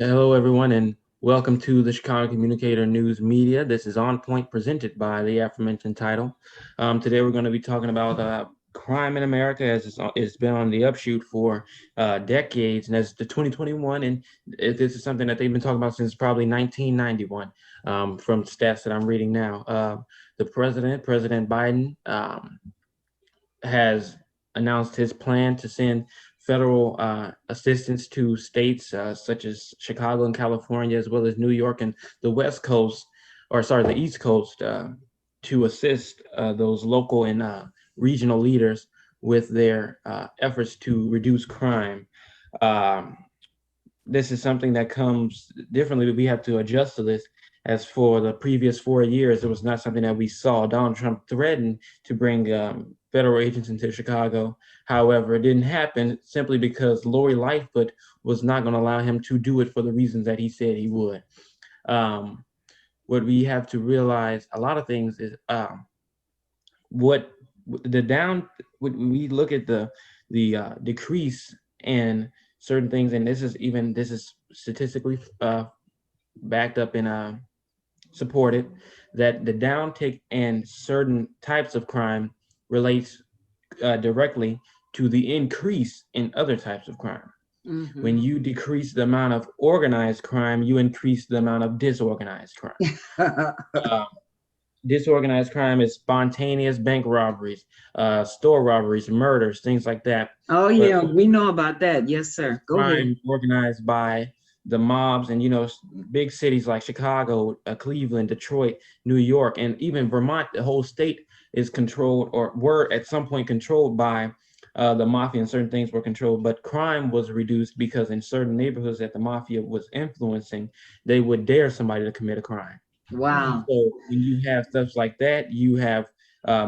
Hello, everyone, and welcome to the Chicago Communicator News Media. This is On Point, presented by the aforementioned title. Today, we're going to be talking about crime in America, as it's been on the upshoot for decades, and as the 2021, and this is something that they've been talking about since probably 1991, from stats that I'm reading now. The President Biden, has announced his plan to send federal assistance to states such as Chicago and California, as well as New York and the West Coast, or sorry, the East Coast, to assist those local and regional leaders with their efforts to reduce crime. Um, this is something that comes differently, but we have to adjust to this. As for the previous 4 years, it was not something that we saw. Donald Trump threatened to bring federal agents into Chicago. However, it didn't happen simply because Lori Lightfoot was not going to allow him to do it for the reasons that he said he would. Um, what we have to realize, a lot of things is what the down. When we look at the decrease in certain things, and this is statistically backed up and supported, that the downtick in certain types of crime relates directly to the increase in other types of crime. Mhm. When you decrease the amount of organized crime, you increase the amount of disorganized crime. Uh, Disorganized crime is spontaneous bank robberies, store robberies, murders, things like that. Oh But yeah, we know about that. Yes, sir. Go ahead. crime organized by the mobs, and big cities like Chicago, Cleveland, Detroit, New York, and even Vermont, the whole state is controlled, or were at some point controlled by the mafia, and certain things were controlled, but crime was reduced because in certain neighborhoods that the mafia was influencing, they would dare somebody to commit a crime. Wow. So when you have stuff like that, you have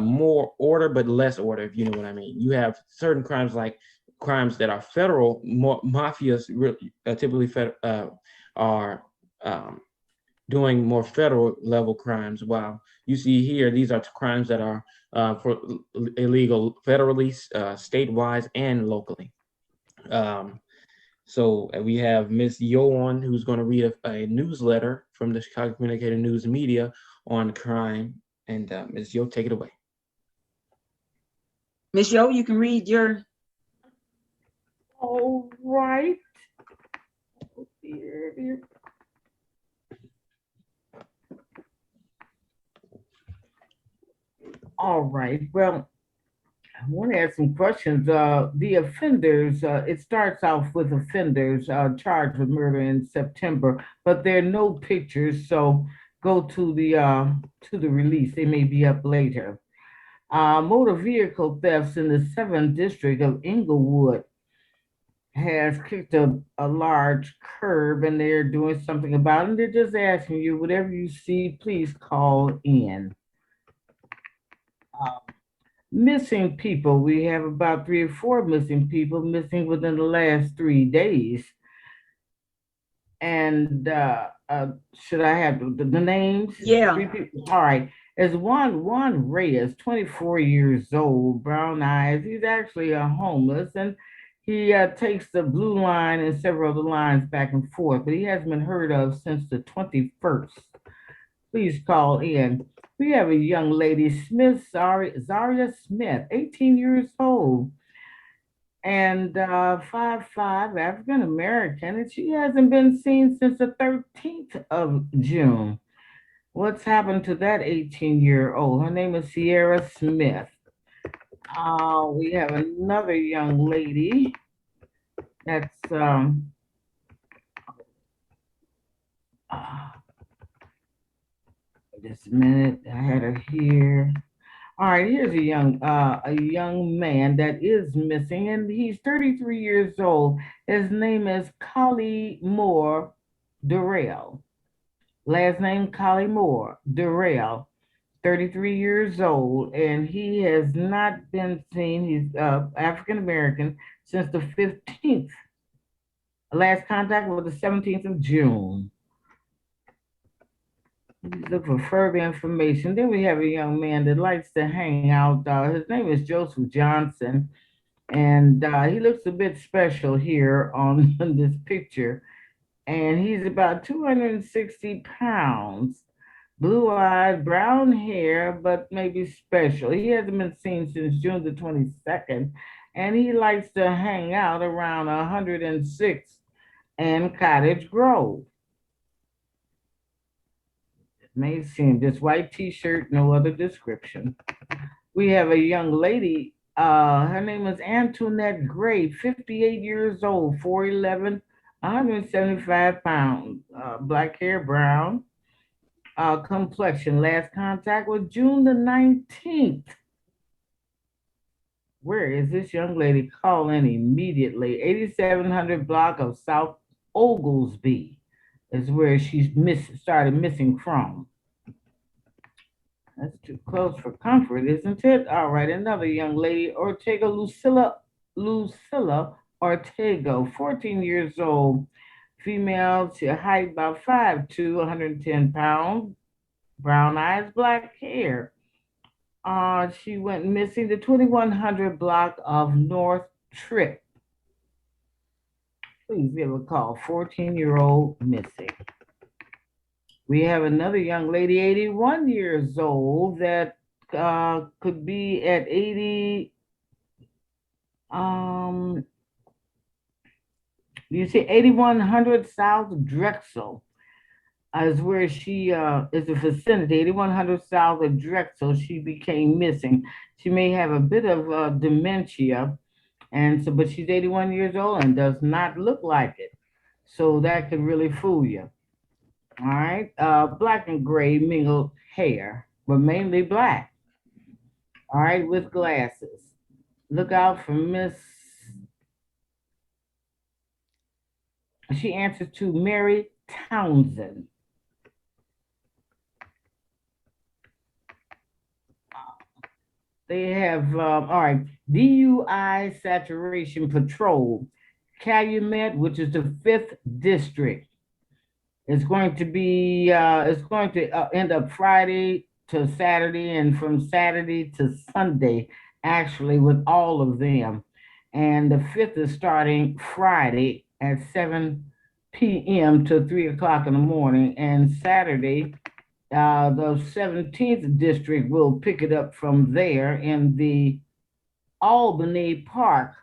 more order but less order, if you know what I mean. You have certain crimes, like crimes that are federal, more mafias typically are doing more federal level crimes. While you see here, these are crimes that are for illegal federally, statewide, and locally. Um, so we have Miss Yoan, who's going to read a newsletter from the Chicago Communicator News Media on crime. And Ms. Yo, take it away. Miss Yo, you can read your. All right. Here. All right. Well, I want to ask some questions. The offenders, it starts off with offenders charged with murder in September, but there are no pictures, so go to the release. They may be up later. Motor vehicle thefts in the 7th district of Inglewood has kicked a large curb, and they're doing something about it. They're just asking you, whatever you see, please call in. Um, Missing people. We have about 3 or 4 missing people missing within the last 3 days. And should I have the names? Yeah. 3 people. All right. There's Juan Reyes, 24 years old, brown eyes. He's actually a homeless, and he takes the blue line and several other lines back and forth, but he hasn't been heard of since the 21st. Please call in. We have a young lady, Zaria Smith, 18 years old, and 5'5", African American, and she hasn't been seen since the 13th of June. What's happened to that 18-year-old? Her name is Sierra Smith. We have another young lady that's uh, just a minute. I had her here. All right, here's a young man that is missing, and he's 33 years old. His name is Collie Moore Durrell. Last name Collie Moore Durrell, 33 years old, and he has not been seen. He's African American since the 15th. Last contact was the 17th of June. Look for further information. Then we have a young man that likes to hang out. His name is Joseph Johnson, and he looks a bit special here on this picture. and he's about 260 pounds, blue-eyed, brown hair, but maybe special. He hasn't been seen since June the 22nd, and he likes to hang out around 106 and Cottage Grove. May seem this white t-shirt, no other description. We have a young lady. Her name is Antoinette Gray, 58 years old, 4'11", 175 pounds, black hair, brown complexion. Last contact was June the 19th. Where is this young lady? Call in immediately. 8700 block of South Oglesby is where she's started missing from. That's too close for comfort, isn't it? All right, another young lady, Ortega Lucilla Ortega, 14 years old, female, to height about 5'2", 110 pounds, brown eyes, black hair. She went missing the 2100 block of North Trip. Please give a call, 14-year-old missing. We have another young lady, 81 years old, that could be at 80, you see 8100 South Drexel is where she is the vicinity, 8100 South of Drexel. She became missing. She may have a bit of dementia, and so, but she's 81 years old and does not look like it. So that could really fool you. All right, black and gray mingled hair, but mainly black. All right, with glasses. Look out for Miss. She answers to Mary Townsend. They have, all right, DUI Saturation Patrol, Calumet, which is the 5th district. It's going to be, end up Friday to Saturday and from Saturday to Sunday, actually, with all of them. And the 5th is starting Friday at 7 p.m. to 3 o'clock in the morning. And Saturday, the 17th district will pick it up from there in the Albany Park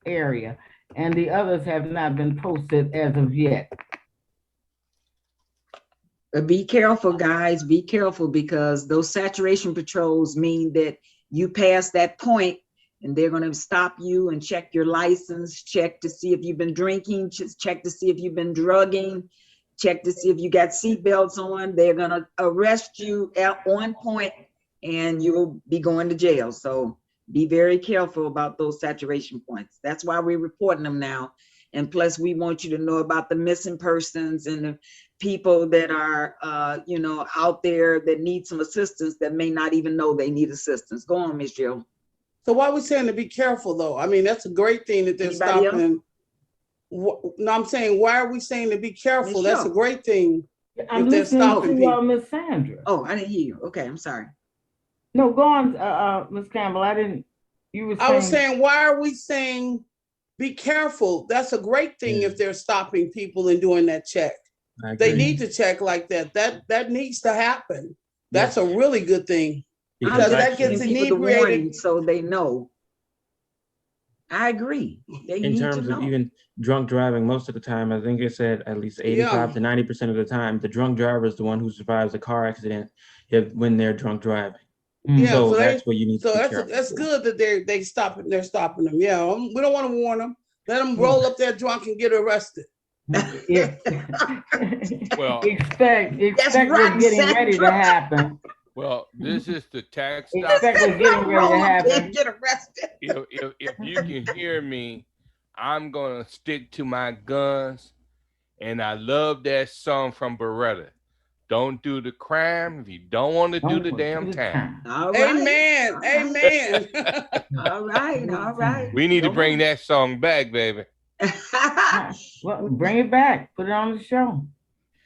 area. And the others have not been posted as of yet. But be careful, guys, be careful, because those saturation patrols mean that you pass that point and they're going to stop you and check your license, check to see if you've been drinking, check to see if you've been drugging, check to see if you got seatbelts on. They're going to arrest you at one point and you'll be going to jail. So be very careful about those saturation points. That's why we're reporting them now. And plus, we want you to know about the missing persons and the people that are, out there that need some assistance that may not even know they need assistance. Go on, Ms. Jill. So why are we saying to be careful, though? I mean, that's a great thing that they're stopping. No, I'm saying, why are we saying to be careful? That's a great thing. I'm listening to Miss Sandra. Oh, I didn't hear you. Okay, I'm sorry. No, go on, Miss Campbell. I didn't. You were saying. I was saying, why are we saying be careful? That's a great thing if they're stopping people and doing that check. They need to check like that. That needs to happen. That's a really good thing. Because that gets inebriated. So they know. I agree. In terms of even drunk driving, most of the time, I think it said at least 85 to 90% of the time, the drunk driver is the one who survives a car accident when they're drunk driving. Yeah, so that's what you need to be careful. That's good that they're stopping them. Yeah, we don't want to warn them. Let them roll up there drunk and get arrested. Yeah. Well, expect what's getting ready to happen. Well, this is the tax. Expect what's getting ready to happen. Get arrested. If you can hear me, I'm gonna stick to my guns, and I love that song from Beretta. Don't do the crime if you don't want to do the damn time. All right. Amen. Amen. All right. We need to bring that song back, baby. Well, bring it back. Put it on the show.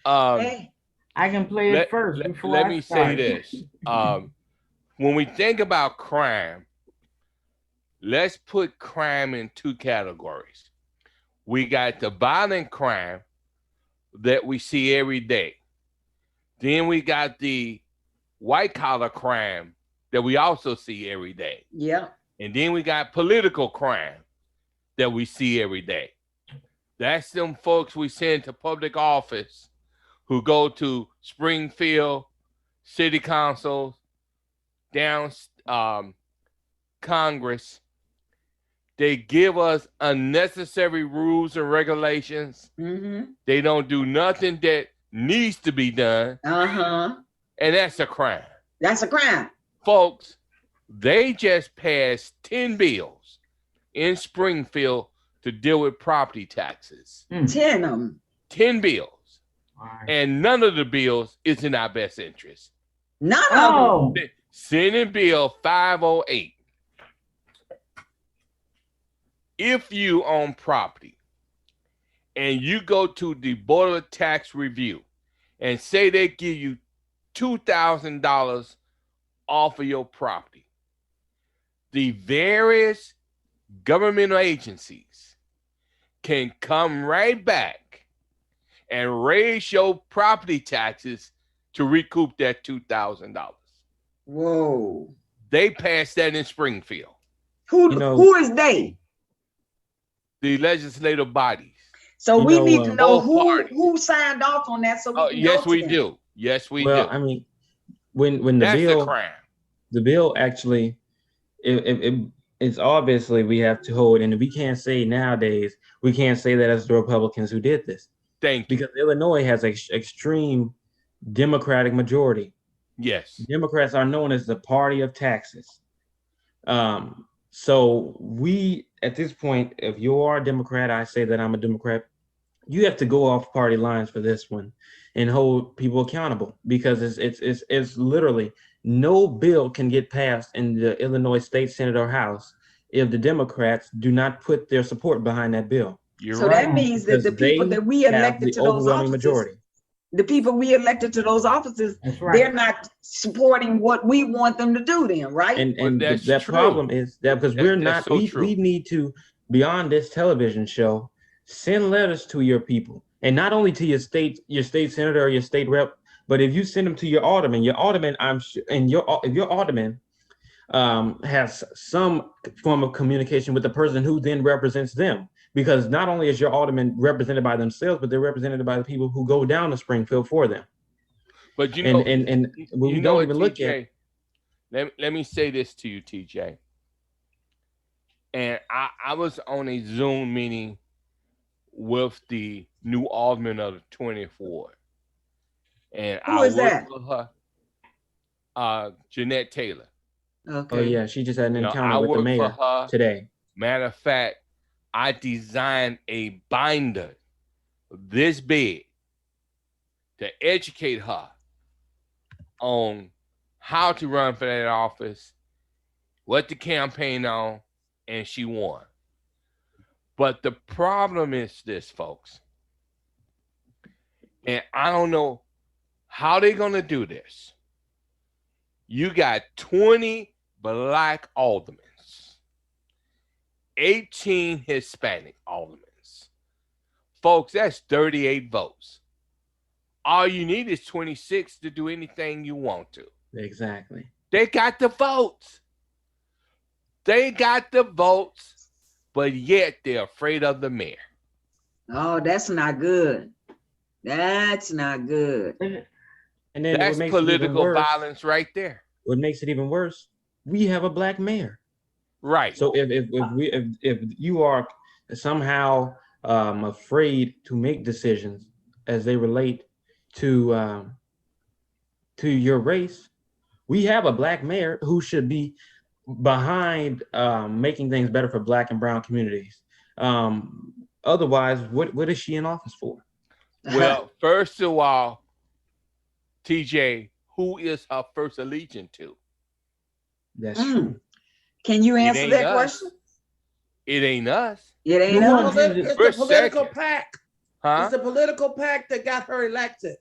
I can play it first before let me say this. When we think about crime, let's put crime in two categories. We got the violent crime, that we see every day. Then we got the white collar crime that we also see every day. Yeah. And then we got political crime that we see every day. That's them folks we send to public office who go to Springfield City Council, down Congress. They give us unnecessary rules and regulations. Mm-hmm. They don't do nothing that needs to be done. Uh-huh. And that's a crime. That's a crime. Folks, they just passed 10 bills in Springfield to deal with property taxes. 10 of them. 10 bills. Right. And none of the bills is in our best interest. None Oh. of them. Senate Bill 508. If you own property and you go to the Board of Tax Review and say they give you $2,000 off of your property, the various governmental agencies can come right back and raise your property taxes to recoup that $2,000. Whoa. They passed that in Springfield, Who is they? the legislative bodies. So we need to know both parties. who signed off on that. So we can Yes, go we to do. Yes, we Well, do. I mean, when the That's bill, a crime. the bill actually, it's obviously we have to hold, and we can't say nowadays, we can't say that it's the Republicans who did this. Thank you. Because Illinois has an extreme Democratic majority. Yes. Democrats are known as the party of taxes. So we, at this point, if you are a Democrat, I say that I'm a Democrat, you have to go off party lines for this one and hold people accountable, because it's literally no bill can get passed in the Illinois State Senate or House if the Democrats do not put their support behind that bill. You're So right. that means that the people that we elected to those offices, the people we elected to those offices, That's right. they're not supporting what we want them to do then, right? And that's that true. problem is that because we're That's not, so true. we need to, beyond this television show, send letters to your people, and not only to your state senator or your state rep, but if you send them to your alderman, I'm sure, and if your alderman has some form of communication with the person who then represents them, because not only is your alderman represented by themselves, but they're represented by the people who go down to Springfield for them. But you know, and we don't even look at. Let me say this to you, TJ. And I was on a Zoom meeting with the new alderman of the 24th. And Who is that? with her, Jeanette Taylor. Okay. Oh yeah, she just had an encounter I with the work mayor for her today. Matter of fact, I designed a binder this big to educate her on how to run for that office, what to campaign on, and she won. But the problem is this, folks, and I don't know how they're going to do this. You got 20 black aldermen, 18 Hispanic aldermen. Folks, that's 38 votes. All you need is 26 to do anything you want to. Exactly. They got the votes. They got the votes, but yet they're afraid of the mayor. Oh, that's not good. That's not good. And then That's political violence right there. What makes it even worse, we have a black mayor. Right. So if you are somehow afraid to make decisions as they relate to your race, we have a black mayor who should be behind making things better for black and brown communities. Otherwise, what is she in office for? Well, first of all, TJ, who is her first allegiance to? That's true. Can you answer that us. question? It ain't us. It ain't No, us. It's We're the political second. pack. Huh? It's the political pack that got her elected.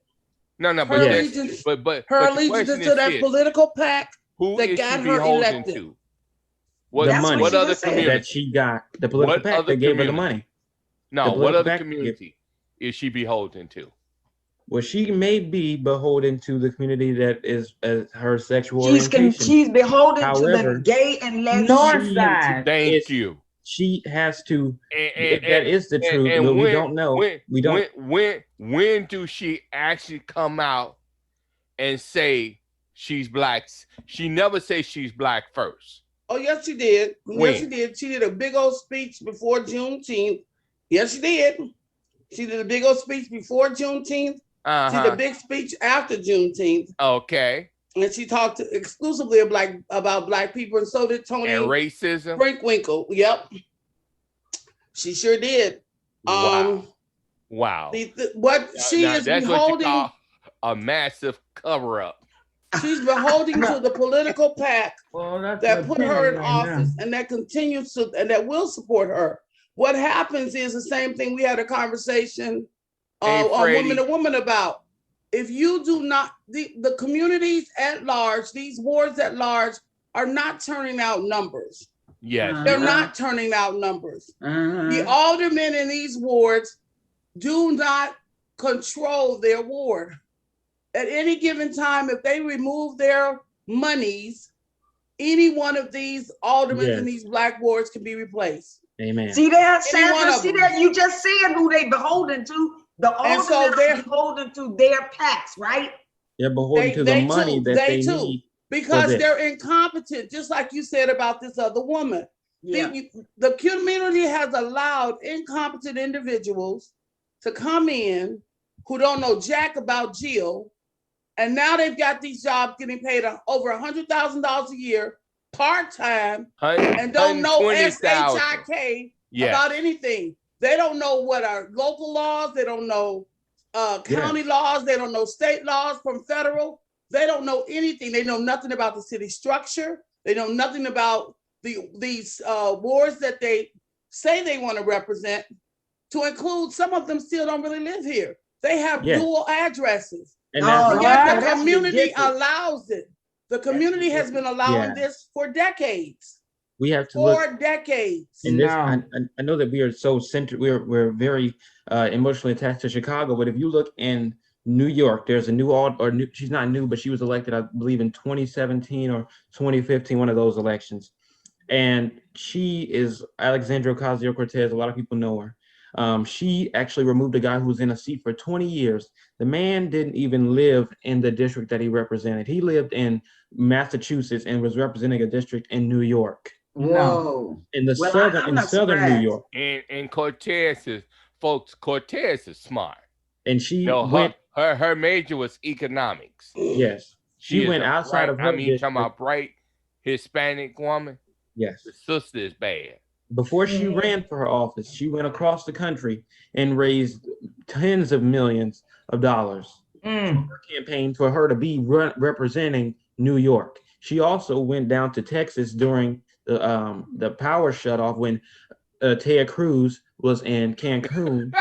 No, Her but allegiance- but Her the allegiance question is to that this. political pack. Who that is got she her beholden elected. to? What, The money. what That's what she other just said. community? That she got the political What pack other that gave her the community? money. No, the what political other pack- community is she beholden to? Well, she may be beholden to the community that is her sexual orientation. She's beholden to However, the gay and lesbian North community. side. Thank you. She has to. If And that is the truth, but we don't know. We don't. When do she actually come out and say she's black? She never says she's black first. Oh, yes, she did. When? Yes, she did. She did a big old speech before Juneteenth. Yes, she did. She did a big old speech before Juneteenth. She did a big speech after Juneteenth. Okay. And she talked exclusively about black people, and so did Tony. And racism. Brinkwinkle. Yep. She sure did. Wow. What she is that's beholding. What you call a massive cover-up. She's beholding to the political pack that put her in office and that continues to and that will support her. What happens is the same thing we had a conversation woman to woman about. If you do not, the communities at large, these wards at large are not turning out numbers. Yes. They're not turning out numbers. The aldermen in these wards do not control their ward. At any given time, if they remove their monies, any one of these aldermen in these black wards can be replaced. Amen. See that, Sandra? See that? You just said who they beholden to. The aldermen are beholden to their PACs, right? They're beholden to the money that they need. Because they're incompetent, just like you said about this other woman. Yeah. The community has allowed incompetent individuals to come in who don't know jack about Jill. And now they've got these jobs getting paid over $100,000 a year, part-time, and don't know SHIK about anything. They don't know what are local laws. They don't know county laws. They don't know state laws from federal. They don't know anything. They know nothing about the city structure. They know nothing about these wards that they say they want to represent, to include some of them still don't really live here. They have dual addresses. And the community allows it. The community has been allowing this for decades. We have to for decades. And this, I know that we are so centered. We're very emotionally attached to Chicago. But if you look in New York, there's a she's not new, but she was elected, I believe, in 2017 or 2015, one of those elections. And she is Alexandria Ocasio-Cortez. A lot of people know her. She actually removed a guy who was in a seat for 20 years. The man didn't even live in the district that he represented. He lived in Massachusetts and was representing a district in New York. Whoa. In the southern New York. And Cortez is smart. And she her major was economics. Yes. She went outside of her district. Talking about bright Hispanic woman. Yes. The sister is bad. Before she ran for her office, she went across the country and raised tens of millions of dollars for her campaign for her to be representing New York. She also went down to Texas during the power shutoff when Ted Cruz was in Cancun.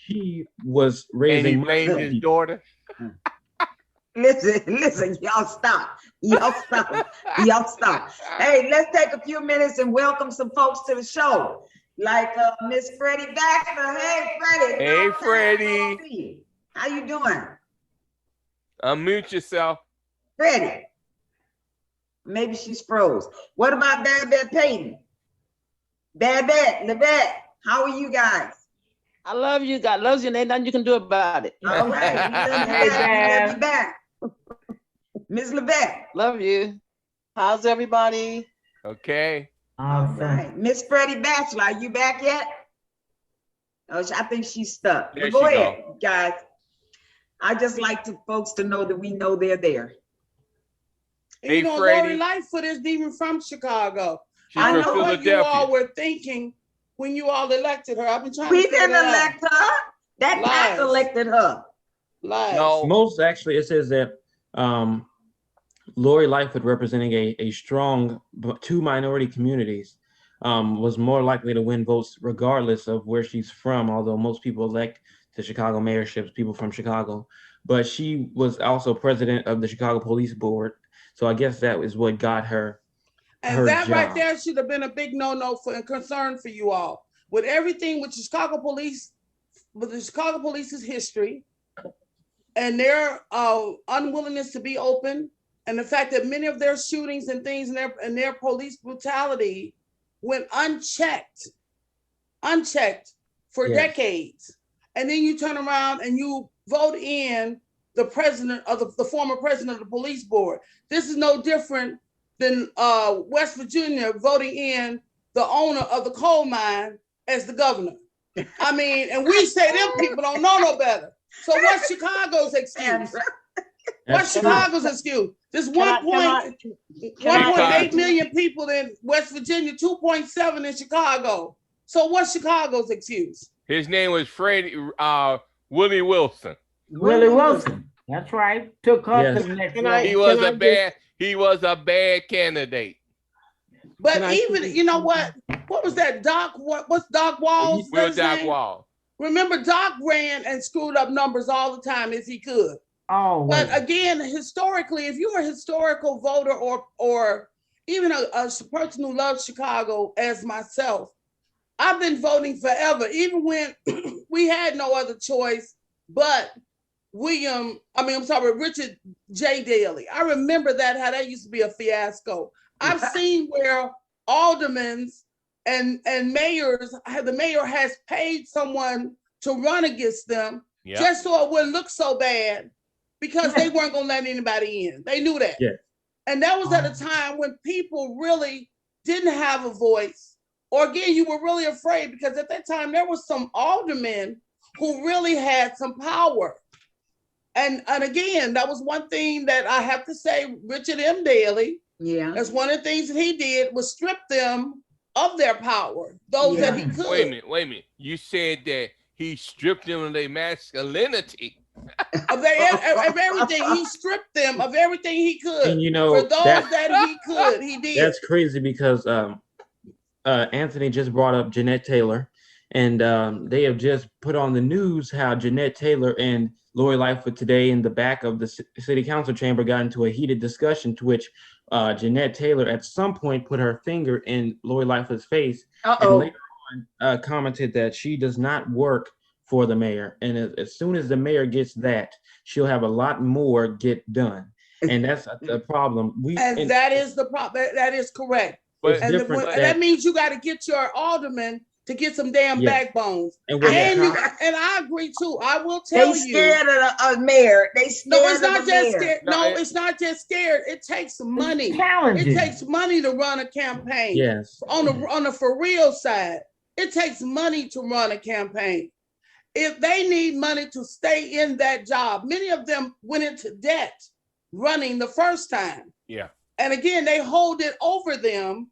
She was raising money. And he blamed his daughter. Listen, y'all stop. Y'all stop. Hey, let's take a few minutes and welcome some folks to the show. Like Miss Freddie Baxter. Hey, Freddie. Hey, Freddie. How you doing? Unmute yourself. Freddie. Maybe she's froze. What about Babette Payton? Babette, Levette, how are you guys? I love you. God loves you, and ain't nothing you can do about it. All right. Love you back. Ms. Levette. Love you. How's everybody? Okay. All right. Miss Freddie Bachelor, are you back yet? Oh, I think she's stuck. But go ahead, guys. I just like folks to know that we know they're there. Hey, Lori Lightfoot isn't even from Chicago. I know what you all were thinking when you all elected her. I've been trying to We didn't elect her. That PAC elected her. Lies. No. Most actually, it says that Lori Lightfoot, representing a strong two minority communities, was more likely to win votes regardless of where she's from, although most people elect to Chicago mayorships, people from Chicago. But she was also president of the Chicago Police Board. So I guess that is what got her. And that job right there should have been a big no-no and concern for you all. With everything with Chicago police, with the Chicago police's history, and their unwillingness to be open, and the fact that many of their shootings and things and their police brutality went unchecked for decades. And then you turn around and you vote in the president of the former president of the police board. This is no different than West Virginia voting in the owner of the coal mine as the governor. I mean, and we say them people don't know no better. So what's Chicago's excuse? What's Chicago's excuse? There's 1.8 million people in West Virginia, 2.7 in Chicago. So what's Chicago's excuse? His name was Willie Wilson. Willie Wilson. That's right. Took her to the next level. He was a bad candidate. But even, you know what was that, Doc? What's Doc Walls? Will Doc Wall. Remember, Doc ran and screwed up numbers all the time as he could. Oh, but again, historically, if you're a historical voter or even a person who loves Chicago as myself, I've been voting forever, even when we had no other choice but Richard J. Daley. I remember how that used to be a fiasco. I've seen where aldermen and mayors, the mayor has paid someone to run against them just so it wouldn't look so bad because they weren't going to let anybody in. They knew that. Yeah. And that was at a time when people really didn't have a voice. Or again, you were really afraid because at that time there was some aldermen who really had some power. And again, that was one thing that I have to say, Richard M. Daley, that's one of the things that he did was strip them of their power, those that he could. Wait a minute. You said that he stripped them of their masculinity. of everything. He stripped them of everything he could. And for those that he could, he did. That's crazy because Anthony just brought up Jeanette Taylor, and they have just put on the news how Jeanette Taylor and Lori Lightfoot today in the back of the city council chamber got into a heated discussion to which Jeanette Taylor at some point put her finger in Lori Lightfoot's face and later on commented that she does not work for the mayor. And as soon as the mayor gets that, she'll have a lot more get done. And that's the problem. That is the problem. That is correct. But that means you got to get your alderman to get some damn backbones. And I agree too. I will tell you. They scared of a mayor. They scared it's not just scared. It's not just scared. It takes money. It takes money to run a campaign. Yes. On the for real side, it takes money to run a campaign. If they need money to stay in that job, many of them went into debt running the first time. Yeah. And again, they hold it over them.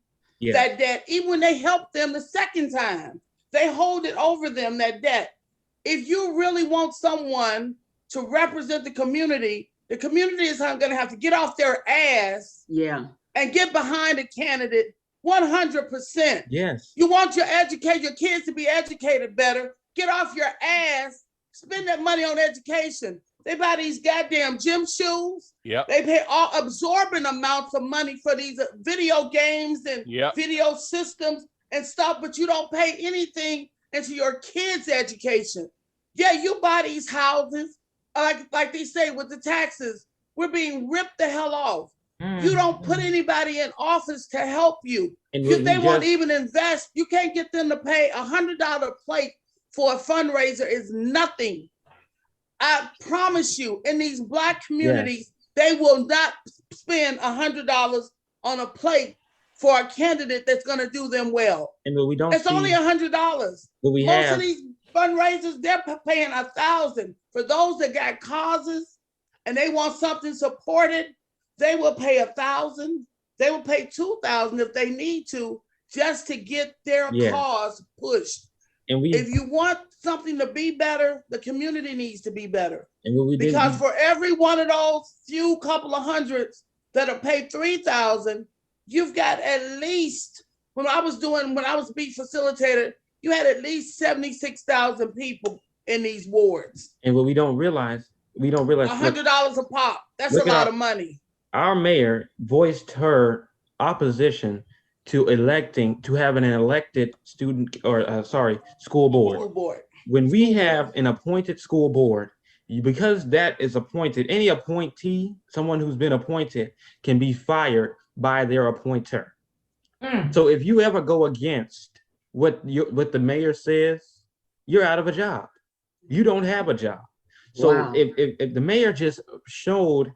That debt, even when they help them the second time, they hold it over them, that debt. If you really want someone to represent the community is going to have to get off their ass and get behind a candidate 100%. Yes. You want your kids to be educated better, get off your ass, spend that money on education. They buy these goddamn gym shoes. Yep. They pay all absorbent amounts of money for these video games and video systems and stuff, but you don't pay anything into your kids' education. Yeah, you buy these houses, like they say with the taxes, we're being ripped the hell off. You don't put anybody in office to help you. They won't even invest. You can't get them to pay $100 plate for a fundraiser is nothing. I promise you, in these Black communities, they will not spend $100 on a plate for a candidate that's going to do them well. And we don't. It's only $100. Most of these fundraisers, they're paying $1,000. For those that got causes and they want something supported, they will pay $1,000. They will pay $2,000 if they need to, just to get their cause pushed. If you want something to be better, the community needs to be better. Because for every one of those few couple of hundreds that are paid $3,000, you've got at least, when I was beat facilitator, you had at least 76,000 people in these wards. And what we don't realize $100 a pop. That's a lot of money. Our mayor voiced her opposition to having an elected school board. When we have an appointed school board because that is appointed, any appointee, someone who's been appointed, can be fired by their appointer. So if you ever go against what the mayor says, you're out of a job. You don't have a job. So Wow. if the mayor just showed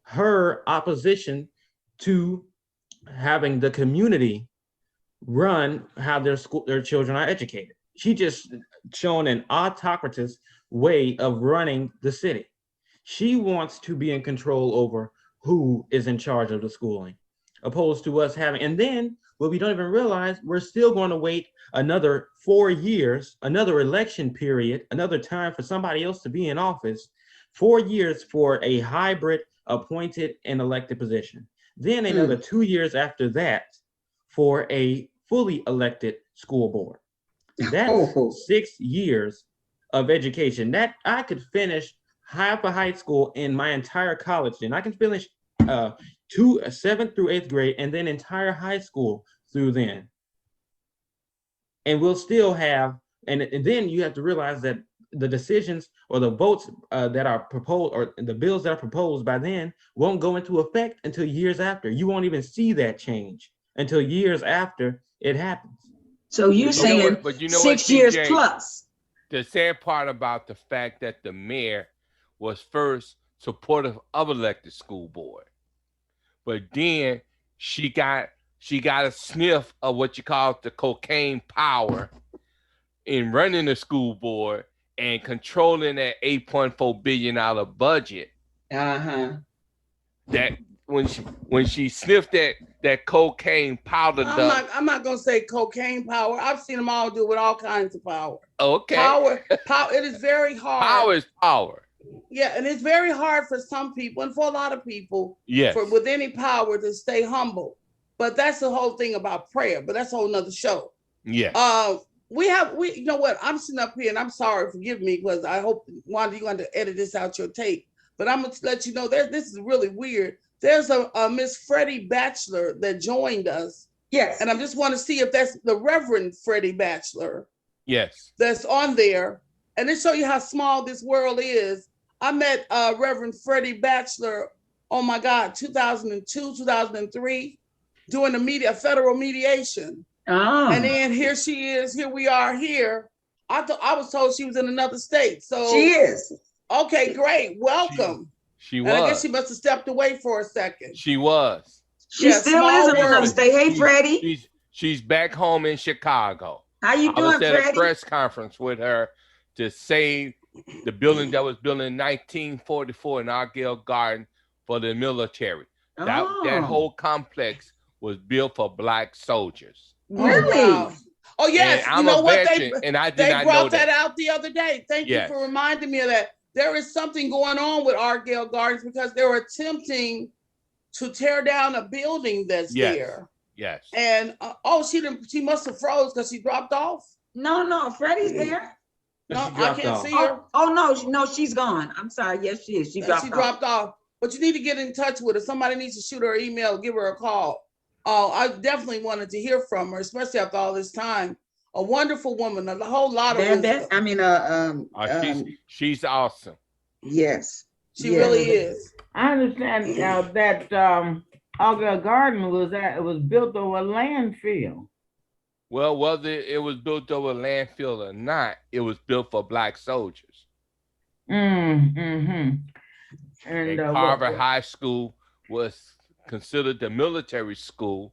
her opposition to having the community run how their children are educated, she just shown an autocratic way of running the city. She wants to be in control over who is in charge of the schooling, opposed to us having, and then what we don't even realize, we're still going to wait another 4 years, another election period, another time for somebody else to be in office, 4 years for a hybrid appointed and elected position. Then another 2 years after that for a fully elected school board. That's 6 years of education. That I could finish half a high school in my entire college. And I can finish 7th through 8th grade and then entire high school through then. And we'll still have, and then you have to realize that the decisions or the votes that are proposed, or the bills that are proposed by then, won't go into effect until years after. You won't even see that change until years after it happens. So you're saying 6 years TJ, plus. The sad part about the fact that the mayor was first supportive of elected school board, but then she got a sniff of what you call the cocaine power in running the school board and controlling that $8.4 billion budget. That when she sniffed that cocaine powder, I'm not gonna say cocaine power. I've seen them all do it with all kinds of power. Okay. Power. It is very hard. Power is power. Yeah, and it's very hard for some people and for a lot of people. Yes. With any power to stay humble. But that's the whole thing about prayer. But that's a whole nother show. Yeah. We you know what? I'm sitting up here and I'm sorry, forgive me, because I hope, Wanda, you're going to edit this out your tape. But I'm going to let you know this is really weird. There's a Miss Freddie Batchelor that joined us. Yes. And I just want to see if that's the Reverend Freddie Batchelor. Yes. That's on there. And to show you how small this world is, I met Reverend Freddie Batchelor, oh my God, 2002, 2003, doing a federal mediation. And then here she is, here we are here. I was told she was in another state. So she is. Okay, great. Welcome. She was. And I guess she must have stepped away for a second. She was. She still is in another state. Hey, Freddie. She's back home in Chicago. How you doing, Freddie? I was at a press conference with her to save the building that was built in 1944 in Argyle Garden for the military. That whole complex was built for Black soldiers. Really? Wow. Oh yes, and you know what? They brought that out the other day. Thank you for reminding me of that. There is something going on with Argyle Gardens because they were attempting to tear down a building that's there. Yes. And she must have froze because she dropped off. No, Freddie's there. No, I can't see her. No, she's gone. I'm sorry. Yes, she is. She dropped off. But you need to get in touch with her. Somebody needs to shoot her an email, give her a call. I definitely wanted to hear from her, especially after all this time. A wonderful woman, a whole lot of wisdom. She's awesome. Yes, she really is. I understand that Argyle Garden was built over a landfill. Well, whether it was built over a landfill or not, it was built for Black soldiers. And Harvard High School was considered the military school.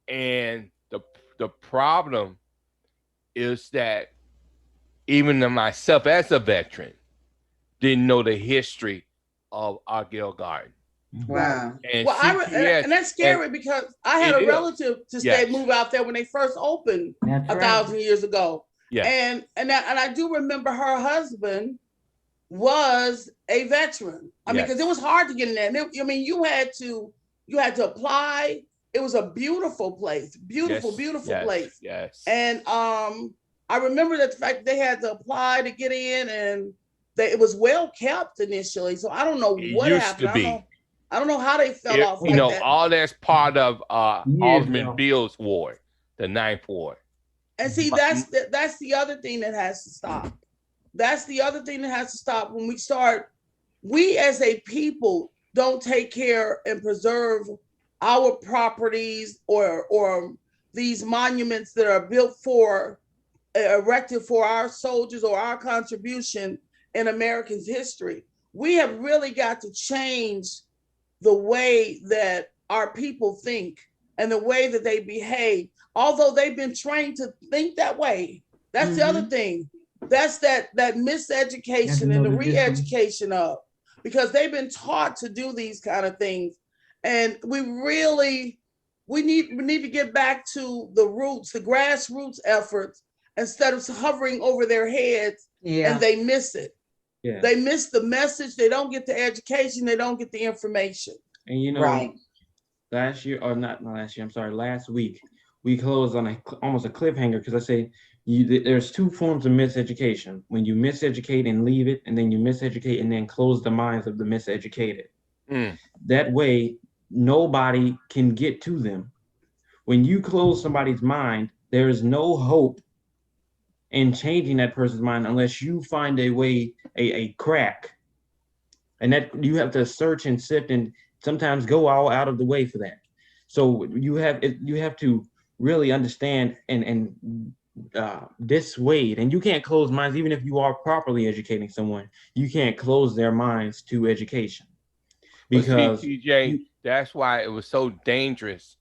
And the problem is that even myself as a veteran didn't know the history of Argyle Garden. Wow. And that's scary because I had a relative to move out there when they first opened 1,000 years ago. Yeah. And I do remember her husband was a veteran. I mean, because it was hard to get in there. And you had to apply. It was a beautiful place, beautiful place. Yes. And I remember that the fact that they had to apply to get in, and that it was well kept initially. So I don't know what happened. I don't know how they fell off. That. All that's part of Alderman Bill's ward, the 9th ward. And see, that's the other thing that has to stop. That's the other thing that has to stop. When we as a people don't take care and preserve our properties or these monuments that are built for, erected for our soldiers or our contribution in Americans' history. We have really got to change the way that our people think and the way that they behave, although they've been trained to think that way. That's the other thing. That's that miseducation and the re-education of, because they've been taught to do these kind of things. And we need to get back to the roots, the grassroots efforts, instead of hovering over their heads. Yeah. And they miss it. Yeah. They miss the message. They don't get the education. They don't get the information. And you know, Right. last week, we closed on almost a cliffhanger because I say there's two forms of miseducation. When you miseducate and leave it, and then you miseducate and then close the minds of the miseducated. That way, nobody can get to them. When you close somebody's mind, there is no hope in changing that person's mind unless you find a way, a crack. And that you have to search and sift and sometimes go all out of the way for that. So you have to really understand and dissuade, and you can't close minds. Even if you are properly educating someone, you can't close their minds to education. Because TJ, that's why it was so dangerous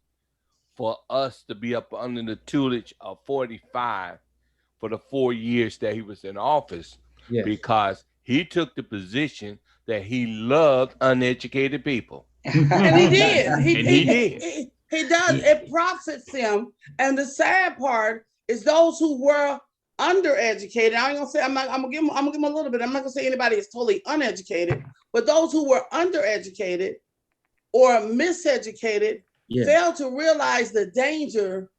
for us to be up under the tutelage of 45 for the 4 years that he was in office. Yes. Because he took the position that he loved uneducated people. And he did. He did. He does. It profits him. And the sad part is those who were undereducated. I ain't gonna say I'm gonna give him a little bit. I'm not gonna say anybody is totally uneducated, but those who were undereducated or miseducated failed to realize the danger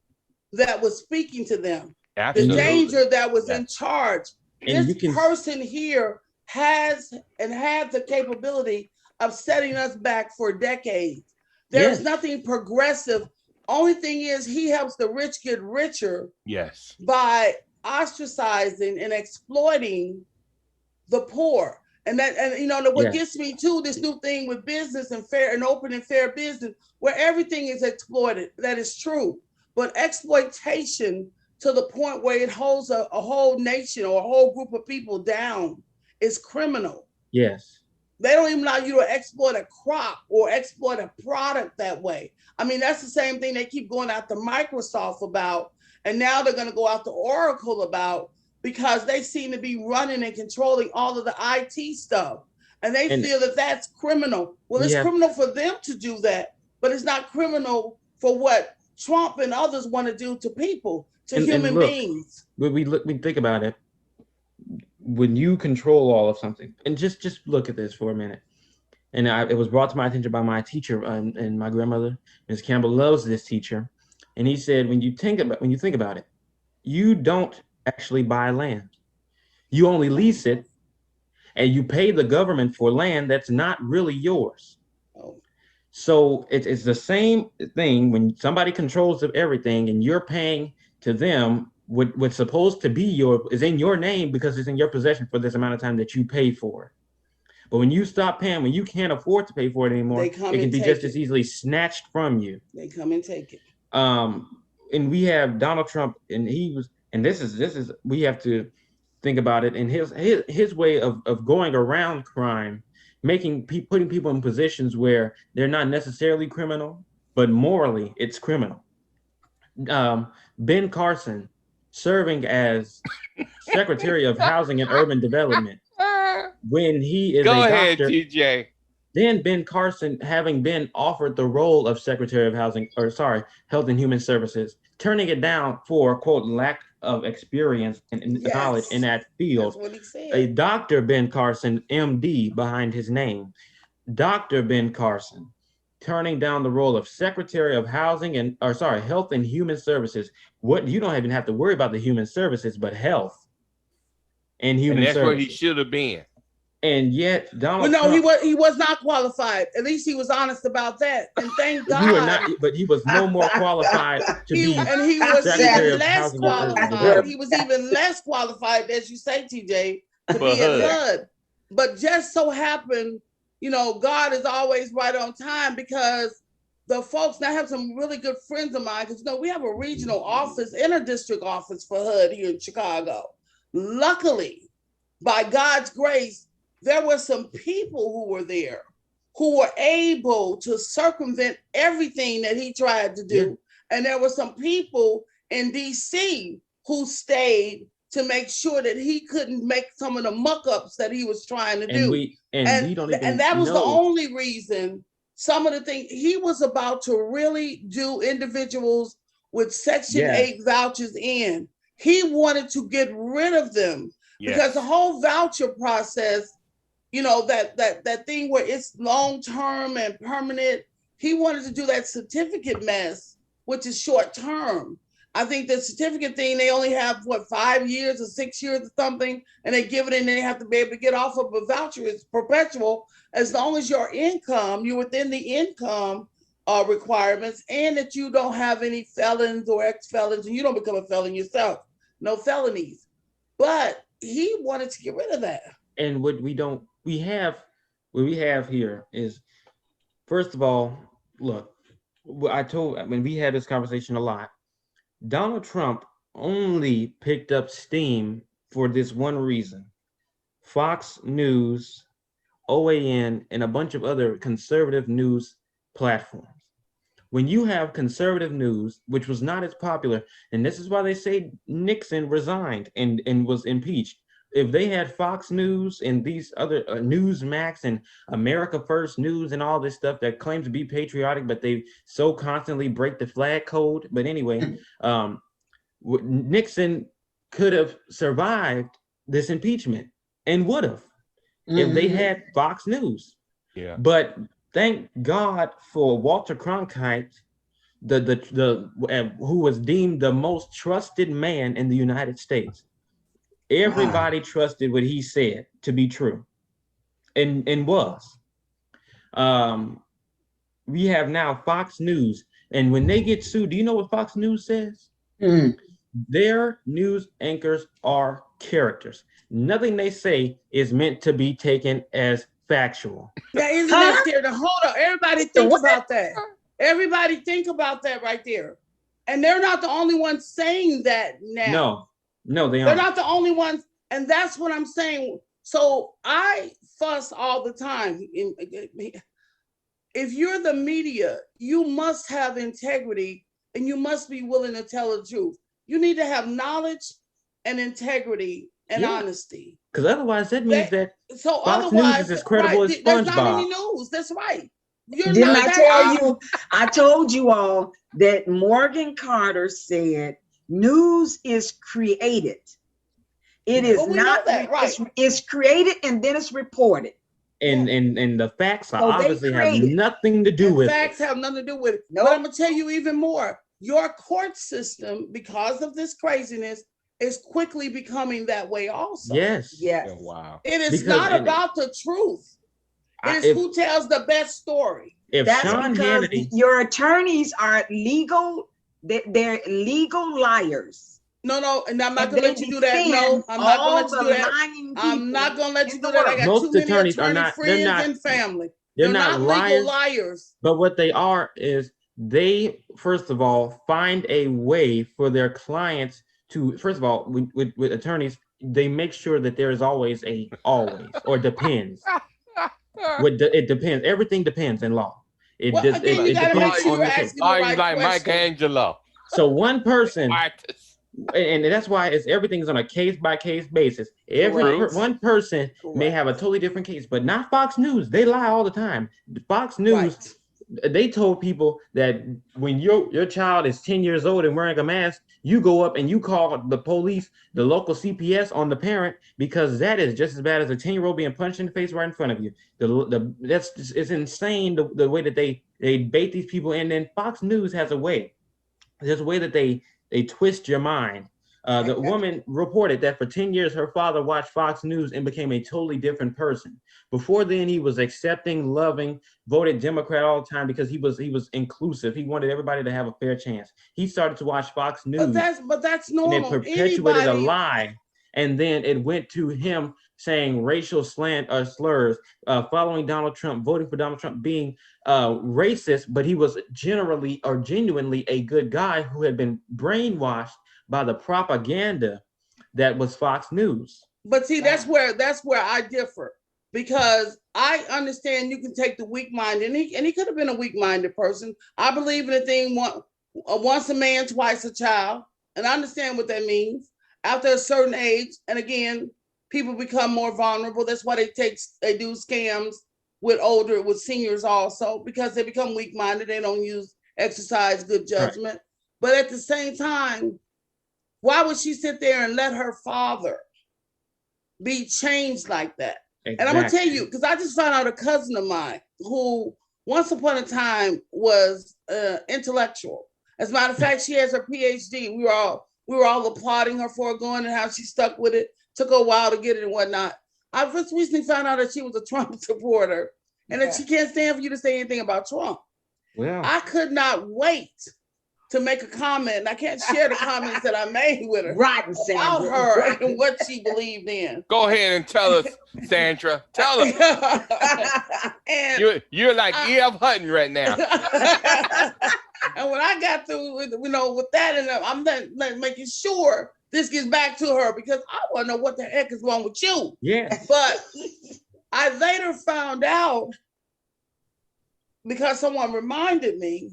that was speaking to them. Absolutely. The danger that was in charge. And this person here has and had the capability of setting us back for decades. There's nothing progressive. Only thing is he helps the rich get richer. Yes. By ostracizing and exploiting the poor. And you know what gets me to this new thing with business and fair and open and fair business, where everything is exploited. That is true. But exploitation to the point where it holds a whole nation or a whole group of people down is criminal. Yes. They don't even allow you to exploit a crop or exploit a product that way. I mean, that's the same thing they keep going after Microsoft about, and now they're going to go after Oracle about, because they seem to be running and controlling all of the IT stuff. And they feel that that's criminal. Well, it's criminal for them to do that, but it's not criminal for what Trump and others want to do to people, to human beings. When we think about it, when you control all of something, and just look at this for a minute. And it was brought to my attention by my teacher and my grandmother. Ms. Campbell loves this teacher. And he said, when you think about it, you don't actually buy land. You only lease it, and you pay the government for land that's not really yours. So it's the same thing when somebody controls everything and you're paying to them what's supposed to be is in your name because it's in your possession for this amount of time that you pay for it. But when you stop paying, when you can't afford to pay for it anymore, it can be just as easily snatched from you. They come and take it. And we have Donald Trump, and this is we have to think about it. And his way of going around crime, putting people in positions where they're not necessarily criminal, but morally it's criminal. Ben Carson serving as Secretary of Housing and Urban Development when he is Go a ahead, doctor. TJ. Then Ben Carson, having been offered the role of Secretary of Health and Human Services, turning it down for, quote, lack of experience and knowledge in that field. That's what he said. A Dr. Ben Carson, MD, behind his name. Dr. Ben Carson, turning down the role of Secretary of Health and Human Services. What you don't even have to worry about the human services, but health and human services. That's where he should have been. And yet Donald Trump, he was not qualified. At least he was honest about that. And thank God. But he was no more qualified to be. And he was Secretary even less qualified. He was even less qualified, as you say, TJ, to For be at HUD. HUD. But just so happened, God is always right on time, because the folks, and I have some really good friends of mine, because we have a regional office and a district office for HUD here in Chicago. Luckily, by God's grace, there were some people who were there who were able to circumvent everything that he tried to do. Yeah. And there were some people in DC who stayed to make sure that he couldn't make some of the muck-ups that he was trying to do. We don't even and that was know. The only reason some of the things he was about to really do individuals with Section 8 vouchers in. He wanted to get rid of them because the whole voucher process, that thing where it's long-term and permanent, he wanted to do that certificate mess, which is short-term. I think the certificate thing, they only have 5 years or 6 years or something, and they give it and they have to be able to get off of a voucher. It's perpetual as long as you're within the income requirements, and that you don't have any felons or ex-felons, and you don't become a felon yourself. No felonies. But he wanted to get rid of that. And what we have here is, first of all, look, when we had this conversation a lot, Donald Trump only picked up steam for this one reason. Fox News, OAN, and a bunch of other conservative news platforms. When you have conservative news, which was not as popular, and this is why they say Nixon resigned and was impeached. If they had Fox News and these other Newsmax and America First News and all this stuff that claims to be patriotic, but they so constantly break the flag code. But anyway, Nixon could have survived this impeachment and would have if they had Fox News. Yeah. But thank God for Walter Cronkite, who was deemed the most trusted man in the United States. Everybody trusted what he said to be true, and was. We have now Fox News, and when they get sued, do you know what Fox News says? Their news anchors are characters. Nothing they say is meant to be taken as factual. Yeah, isn't that scary? Hold on, everybody think about that. Everybody think about that right there. And they're not the only ones saying that now. No, they aren't. They're not the only ones, and that's what I'm saying. So I fuss all the time. If you're the media, you must have integrity, and you must be willing to tell the truth. You need to have knowledge and integrity and honesty. Because otherwise, that means that so Fox otherwise, News is as credible as SpongeBob. There's not any news. That's right. Didn't I tell you? I told you all that Morgan Carter said news is created. It is not that, right. It's created and then it's reported. And the facts obviously have nothing to do with it. Facts have nothing to do with it. Nope. But I'm gonna tell you even more. Your court system, because of this craziness, is quickly becoming that way also. Yes. Oh, wow. It is not about the truth. It is who tells the best story. That's because your attorneys are legal. They're legal liars. No, and I'm not gonna let you do that. No, I'm not gonna let you do that. I'm not gonna let you do that. I got most too many attorneys are attorney not. friends and family. They're not legal liars. But what they are is they, first of all, find a way for their clients to. First of all, with attorneys, they make sure that there is always or depends. It depends. Everything depends in law. It depends on the case. Like Michelangelo. So one person. And that's why everything's on a case-by-case basis. One person may have a totally different case, but not Fox News. They lie all the time. Fox News, they told people that when your child is 10 years old and wearing a mask, you go up and you call the police, the local CPS on the parent, because that is just as bad as a 10-year-old being punched in the face right in front of you. It's insane the way that they bait these people. And then Fox News has a way. There's a way that they twist your mind. The woman reported that for 10 years, her father watched Fox News and became a totally different person. Before then, he was accepting, loving, voted Democrat all the time because he was inclusive. He wanted everybody to have a fair chance. He started to watch Fox News. But that's normal. And it perpetuated a lie And then it went to him saying racial slurs, following Donald Trump, voting for Donald Trump, being racist, but he was generally or genuinely a good guy who had been brainwashed by the propaganda that was Fox News. But see, that's where I differ, because I understand you can take the weak-minded, and he could have been a weak-minded person. I believe in the thing once a man, twice a child, and I understand what that means. After a certain age, and again, people become more vulnerable. That's why they do scams with seniors also, because they become weak-minded. They don't exercise good judgment. Right. But at the same time, why would she sit there and let her father be changed like that? Exactly. And I'm gonna tell you, because I just found out a cousin of mine who once upon a time was intellectual. As a matter of fact, she has her PhD. We were all applauding her for going and how she stuck with it. Took her a while to get it and whatnot. I just recently found out that she was a Trump supporter and that she can't stand for you to say anything about Trump. Well, I could not wait to make a comment, and I can't share the comments that I made with her about her and what she believed in. Go ahead and tell us, Sandra. Tell us. And you're like E.F. Hutton right now. And when I got through with that, and I'm making sure this gets back to her, because I want to know what the heck is wrong with you. Yes. But I later found out, because someone reminded me,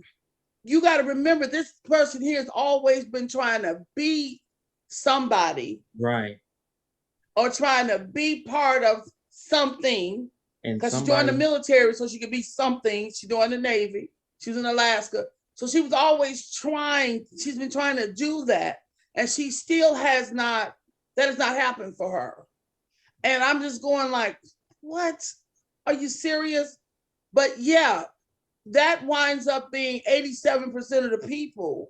you got to remember, this person here has always been trying to be somebody. Right. Or trying to be part of something. Because she joined the military so she could be something. She joined the Navy. She was in Alaska. So she was always she's been trying to do that. And she still that has not happened for her. And I'm just going like, what? Are you serious? But yeah, that winds up being 87% of the people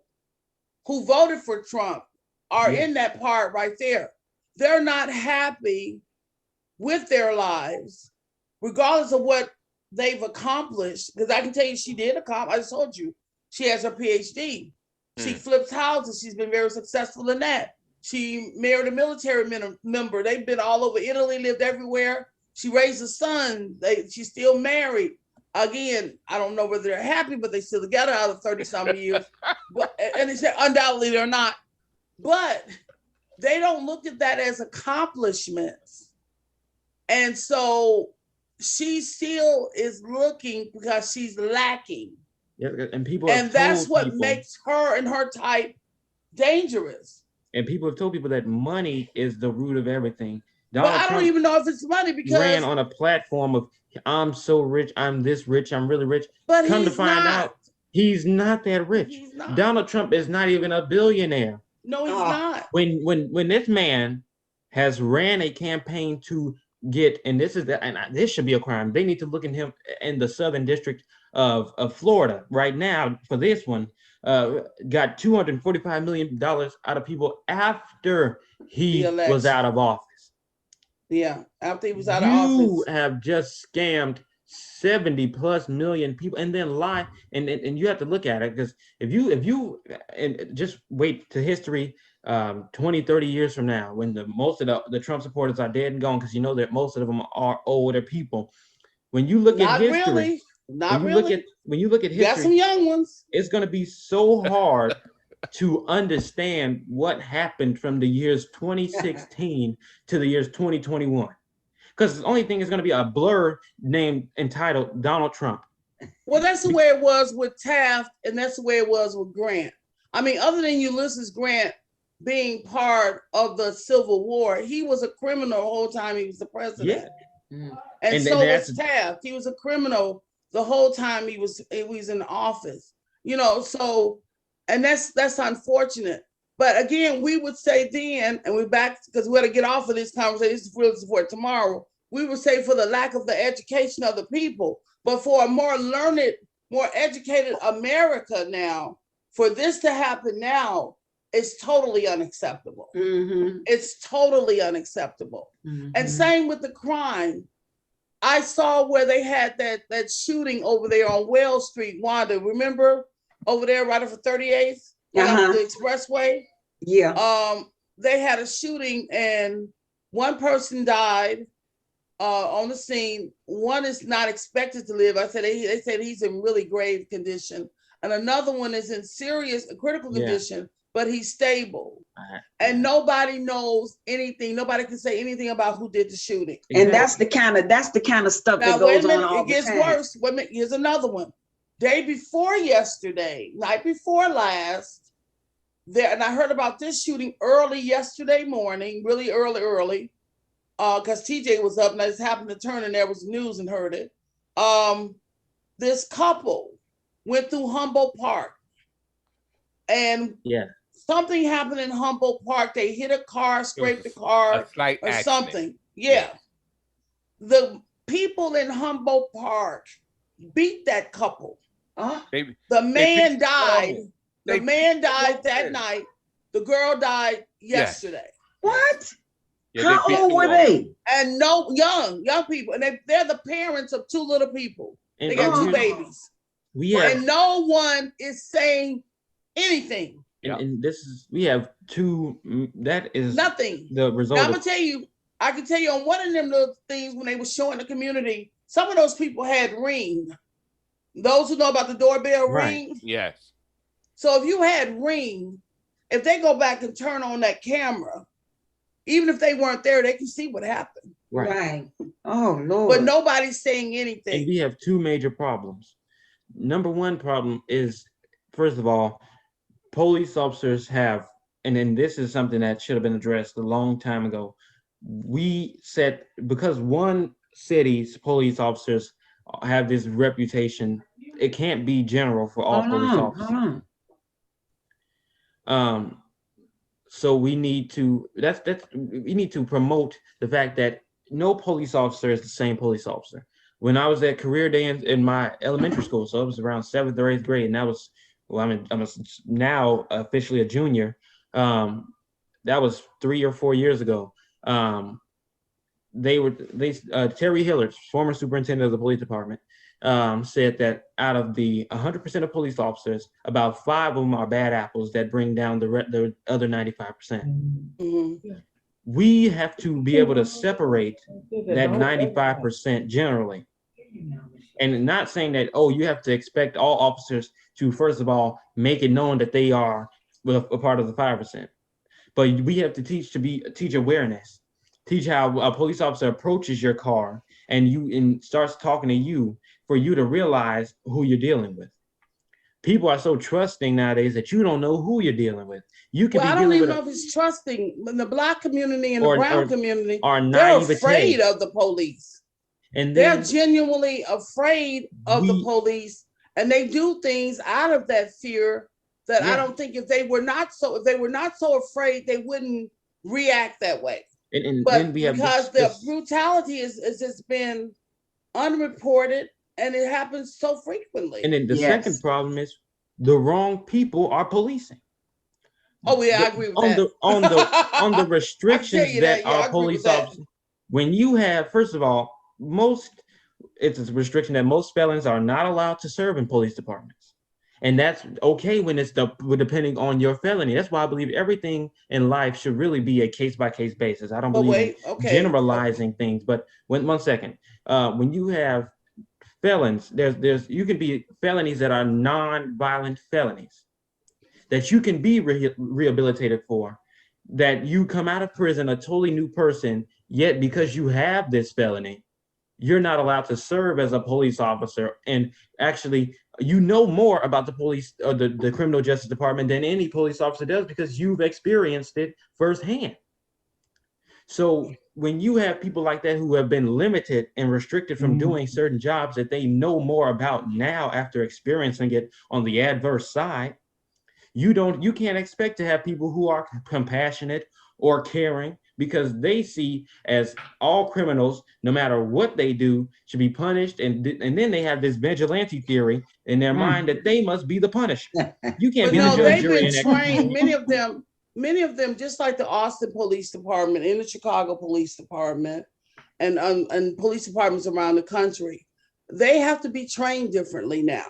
who voted for Trump are in that part right there. They're not happy with their lives, regardless of what they've accomplished. Because I can tell you, she did accomplish. I just told you, she has her PhD. She flips houses. She's been very successful in that. She married a military member. They've been all over Italy, lived everywhere. She raised a son. She's still married. Again, I don't know whether they're happy, but they're still together out of 30-some years. And they said undoubtedly they're not. But they don't look at that as accomplishments. And so she still is looking because she's lacking. Yeah, and that's what makes her and her type dangerous. And people have told people that money is the root of everything. But I don't even know if it's money, because ran on a platform of I'm so rich, I'm this rich, I'm really rich. But come to find out, he's not that rich. Donald Trump is not even a billionaire. No, he's not. When this man has ran a campaign to get, and this should be a crime. They need to look at him in the Southern District of Florida right now for this one. Got $245 million out of people after he was out of office. Yeah, after he was out of office. You have just scammed 70+ million people, and then lie, and you have to look at it, because if you and just wait to history 20-30 years from now, when most of the Trump supporters are dead and gone, because you know that most of them are older people. When you look at history, when you look at history, got some young ones. It's going to be so hard to understand what happened from the years 2016 to the years 2021, because the only thing is going to be a blur entitled Donald Trump. Well, that's the way it was with Taft, and that's the way it was with Grant. I mean, other than Ulysses Grant being part of the Civil War, he was a criminal the whole time he was the president. Yeah. And so was Taft. He was a criminal the whole time he was in office. So, and that's unfortunate. But again, we would say then, and we're back, because we got to get off of this conversation. This is really for tomorrow. We would say for the lack of the education of the people, but for a more learned, more educated America now, for this to happen now, it's totally unacceptable. Mm-hmm. It's totally unacceptable. Mm-hmm. And same with the crime. I saw where they had that shooting over there on Wells Street, Wanda. Remember over there right off of 38th, the expressway? Yeah. they had a shooting and one person died on the scene. One is not expected to live. I said they said he's in really grave condition, and another one is in serious critical condition, but he's stable. And nobody knows anything. Nobody can say anything about who did the shooting. And that's the kind of stuff Now, that goes wait a minute, on all it gets the time. worse. Wait a minute, here's another one. Day before yesterday, night before last, there, and I heard about this shooting early yesterday morning, really early, because TJ was up and I just happened to turn and there was news and heard it. This couple went through Humboldt Park, and something happened in Humboldt Park. They hit a car, scraped the car, or something. Yeah. The people in Humboldt Park beat that couple. The man died. The man died that night. The girl died yesterday. What? Yeah, how old were they? And no, young people. And they're the parents of two little people. They got two babies. And no one is saying anything. And this is, we have two, that is nothing. The result. Now, I'm gonna tell you, I can tell you on one of them little things when they were showing the community, some of those people had Ring. Those who know about the doorbell Ring. Yes. So if you had Ring, if they go back and turn on that camera, even if they weren't there, they can see what happened. Right. Oh, Lord. But nobody's saying anything. And we have two major problems. Number one problem is, first of all, police officers have, and then this is something that should have been addressed a long time ago. We said, because one city's police officers have this reputation, it can't be general for all police officers. So we need to, we need to promote the fact that no police officer is the same police officer. When I was at career day in my elementary school, so it was around 7th or 8th grade, and that was, well, I'm now officially a junior. That was 3 or 4 years ago. Terry Hillard, former superintendent of the police department, said that out of the 100% of police officers, about 5 of them are bad apples that bring down the other 95%. We have to be able to separate that 95% generally. And not saying that, oh, you have to expect all officers to, first of all, make it known that they are a part of the 5%. But we have to teach awareness, teach how a police officer approaches your car and starts talking to you, for you to realize who you're dealing with. People are so trusting nowadays that you don't know who you're dealing with. You can I don't even know if it's trusting. In the Black community and the brown community, they're afraid of the police. And they're genuinely afraid of the police, and they do things out of that fear that I don't think if they were not so afraid, they wouldn't react that way. But then we have because the brutality has just been unreported, and it happens so frequently. And then the second problem is the wrong people are policing. Oh yeah, I agree with that. On the restrictions that our police officers, when you have, first of all, it's a restriction that most felons are not allowed to serve in police departments. And that's okay when it's depending on your felony. That's why I believe everything in life should really be a case-by-case basis. I don't believe in generalizing things. But one second, when you have felons, you can be felonies that are non-violent felonies that you can be rehabilitated for, that you come out of prison a totally new person, yet because you have this felony, you're not allowed to serve as a police officer. And actually, you know more about the police or the criminal justice department than any police officer does, because you've experienced it firsthand. So when you have people like that who have been limited and restricted from doing certain jobs that they know more about now after experiencing it on the adverse side, you can't expect to have people who are compassionate or caring, because they see as all criminals, no matter what they do, should be punished. And then they have this vigilante theory in their mind that they must be the punisher. You can't be the judge, jury, and trained. Many of them, just like the Austin Police Department and the Chicago Police Department and police departments around the country, they have to be trained differently now.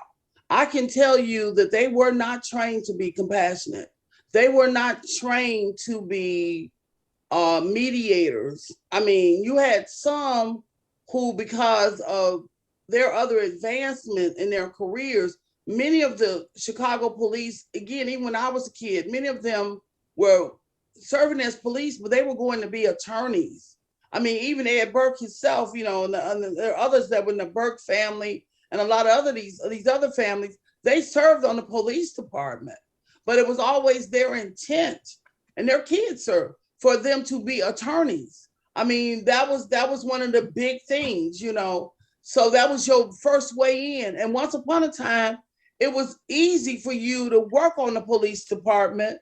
I can tell you that they were not trained to be compassionate. They were not trained to be mediators. I mean, you had some who, because of their other advancement in their careers, many of the Chicago police, again, even when I was a kid, many of them were serving as police, but they were going to be attorneys. I mean, even Ed Burke himself, you know, and there are others that were in the Burke family and a lot of these other families, they served on the police department, but it was always their intent, and their kids served, for them to be attorneys. I mean, that was one of the big things, you know. So that was your first way in. And once upon a time, it was easy for you to work on the police department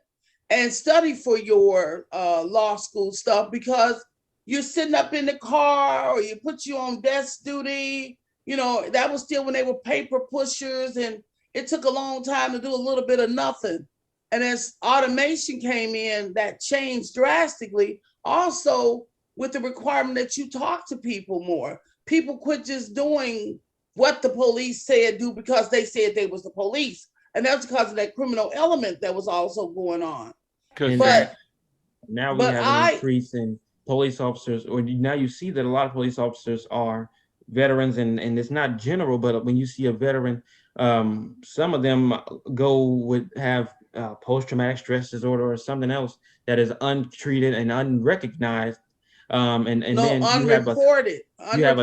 and study for your law school stuff, because you're sitting up in the car, or you put you on desk duty. You know, that was still when they were paper pushers, and it took a long time to do a little bit of nothing. And as automation came in, that changed drastically. Also, with the requirement that you talk to people more. People quit just doing what the police said do because they said they was the police. And that's because of that criminal element that was also going on. But now we have an increase in police officers, or now you see that a lot of police officers are veterans, and it's not general, but when you see a veteran, some of them would have post-traumatic stress disorder or something else that is untreated and unrecognized. And no, then unreported. You have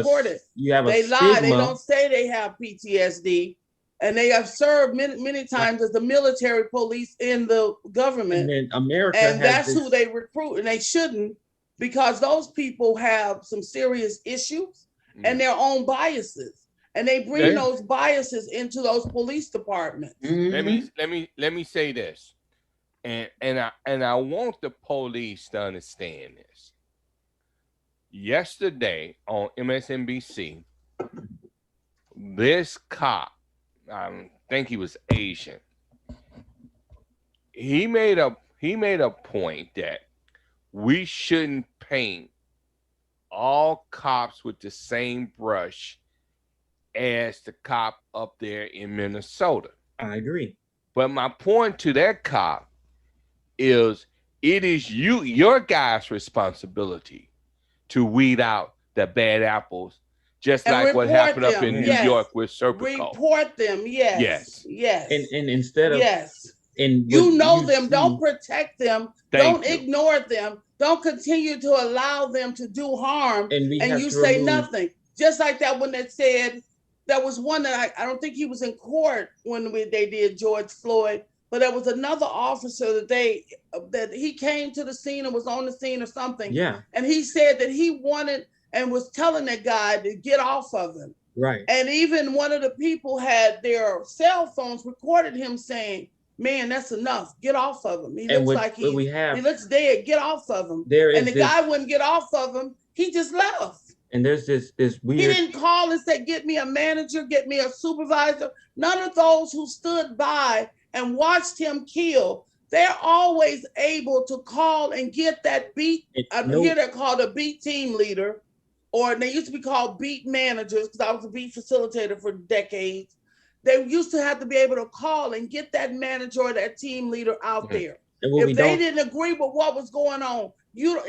they a lie. They stigma. don't say they have PTSD, and they have served many times as the military police in the government. And America, and that's who they recruit, and they shouldn't, because those people have some serious issues and their own biases, and they bring those biases into those police departments. Let me say this, and I want the police to understand this. Yesterday on MSNBC, this cop, I think he was Asian, he made a point that we shouldn't paint all cops with the same brush as the cop up there in Minnesota. I agree. But my point to that cop is, it is your guys' responsibility to weed out the bad apples, just and like what happened up in New York with Serpico. Report them, yes. And instead of and you know them, don't protect them, don't ignore them, don't continue to allow them to do harm, and you say nothing. Just like that one that said, there was one that I don't think he was in court when they did George Floyd, but there was another officer that he came to the scene and was on the scene or something. Yeah. And he said that he wanted and was telling that guy to get off of him. Right. And even one of the people had their cell phones recorded him saying, "Man, that's enough. Get off of him. He looks dead. Get off of him." And the guy wouldn't get off of him. He just left. And there's this weird. He didn't call and say, "Get me a manager, get me a supervisor." None of those who stood by and watched him kill, they're always able to call and get that beat. Here they're called a beat team leader, or they used to be called beat managers, because I was a beat facilitator for decades. They used to have to be able to call and get that manager or that team leader out there. If they didn't agree with what was going on, you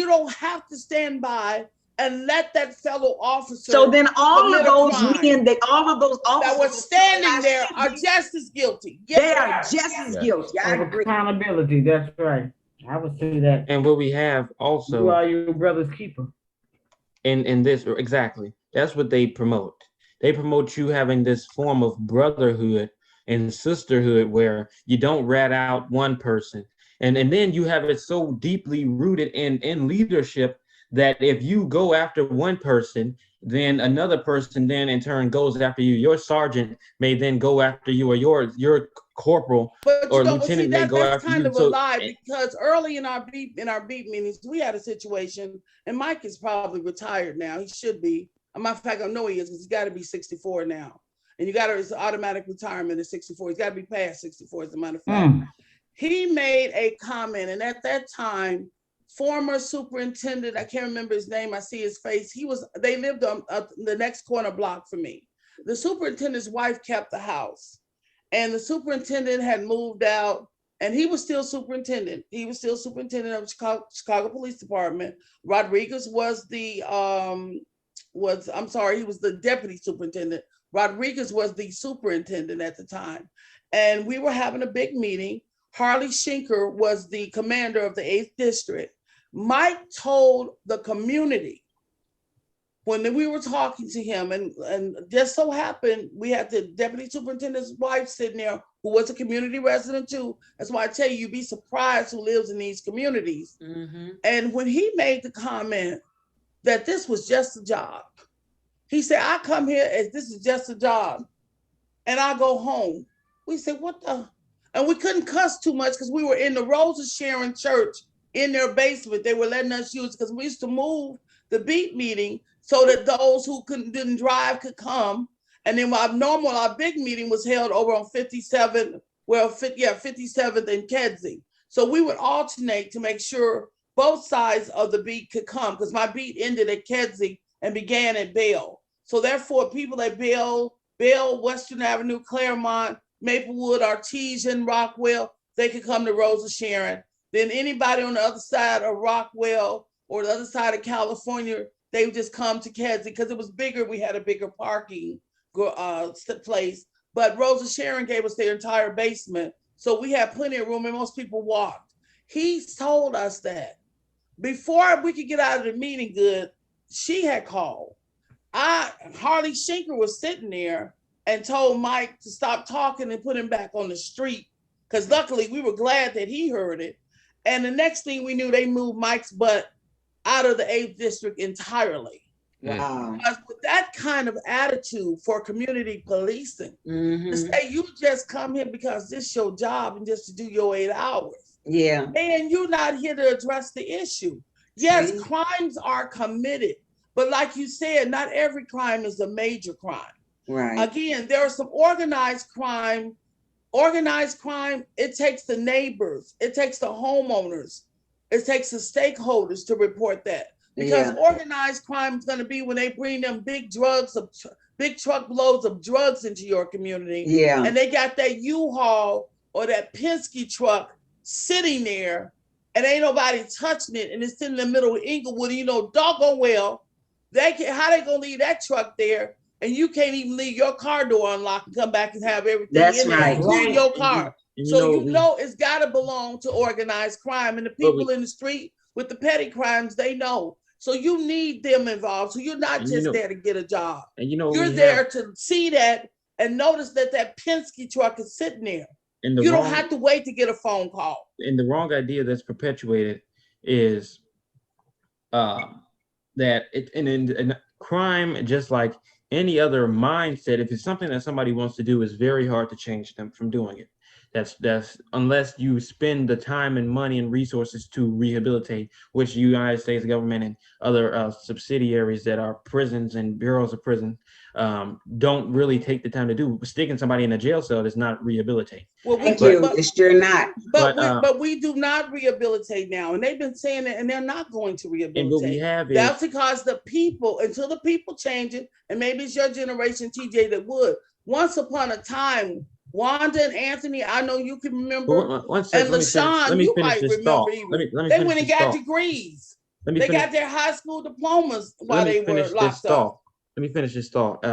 don't have to stand by and let that fellow officer. So then all of those men, all of those officers that were standing there are just as guilty. Yes, they are just as guilty. I agree. Accountability, that's right. I would say that. And what we have also, you are your brother's keeper. In this, exactly. That's what they promote. They promote you having this form of brotherhood and sisterhood where you don't rat out one person. And then you have it so deeply rooted in leadership that if you go after one person, then another person then in turn goes after you. Your sergeant may then go after you, or your corporal or lieutenant may go after you. That's kind of a lie, because early in our beat meetings, we had a situation, and Mike is probably retired now. He should be. As a matter of fact, I know he is, because he's got to be 64 now. And it's automatic retirement at 64. He's got to be past 64, as a matter of fact. He made a comment, and at that time, former superintendent, I can't remember his name, I see his face. They lived on the next corner block from me. The superintendent's wife kept the house, and the superintendent had moved out, and he was still superintendent. He was still superintendent of Chicago Police Department. Rodriguez was he was the deputy superintendent. Rodriguez was the superintendent at the time. And we were having a big meeting. Harley Schenker was the commander of the 8th District. Mike told the community when we were talking to him, and just so happened, we had the deputy superintendent's wife sitting there who was a community resident too. That's why I tell you, you'd be surprised who lives in these communities. Mm-hmm. And when he made the comment that this was just a job, he said, I come here as this is just a job and I go home. We said, what the? And we couldn't cuss too much because we were in the Rose of Sharon church in their basement. They were letting us use, because we used to move the beat meeting so that those who didn't drive could come. And then our big meeting was held over on 57th and Kedzie. So we would alternate to make sure both sides of the beat could come, because my beat ended at Kedzie and began at Bell. So therefore, people at Bell, Western Avenue, Claremont, Maplewood, Artesian, Rockwell, they could come to Rose of Sharon. Then anybody on the other side of Rockwell or the other side of California, they would just come to Kedzie because it was bigger. We had a bigger parking place, but Rose of Sharon gave us their entire basement. So we had plenty of room and most people walked. He told us that before we could get out of the meeting good, she had called. Harley Schenker was sitting there and told Mike to stop talking and put him back on the street, because luckily we were glad that he heard it. And the next thing we knew, they moved Mike's butt out of the 8th District entirely. Wow. Because with that kind of attitude for community policing, Mm-hmm. to say you just come here because this is your job and just to do your 8 hours. Yeah. And you're not here to address the issue. Yes, See? crimes are committed, but like you said, not every crime is a major crime. Right. Again, there are some organized crime. Organized crime, it takes the neighbors, it takes the homeowners, it takes the stakeholders to report that. Because organized crime is going to be when they bring them big truckloads of drugs into your community. Yeah. And they got that U-Haul or that Penske truck sitting there and ain't nobody touching it. And it's in the middle of Inglewood. And you know, doggone well, how they going to leave that truck there? And you can't even leave your car door unlocked and come back and have everything That's in there, right. including your car. And So you know it's got to belong to organized crime. And the people in the street with the petty crimes, they know. So you need them involved. So you're not just there to get a job. And you're there to see that and notice that Penske truck is sitting there. And you don't have to wait to get a phone call. And the wrong idea that's perpetuated is that in crime, just like any other mindset, if it's something that somebody wants to do, it's very hard to change them from doing it. That's unless you spend the time and money and resources to rehabilitate, which the United States government and other subsidiaries that are prisons and bureaus of prison don't really take the time to do. Sticking somebody in a jail cell is not rehabilitate. Well, it's sure not. But we do not rehabilitate now, and they've been saying it, and they're not going to rehabilitate. And what we have is, that's because the people, until the people change it, and maybe it's your generation, TJ, that would. Once upon a time, Wanda and Anthony, I know you can remember, and LaShawn, you might remember even. They went and got degrees. They got their high school diplomas while they were locked up. Let me finish this thought.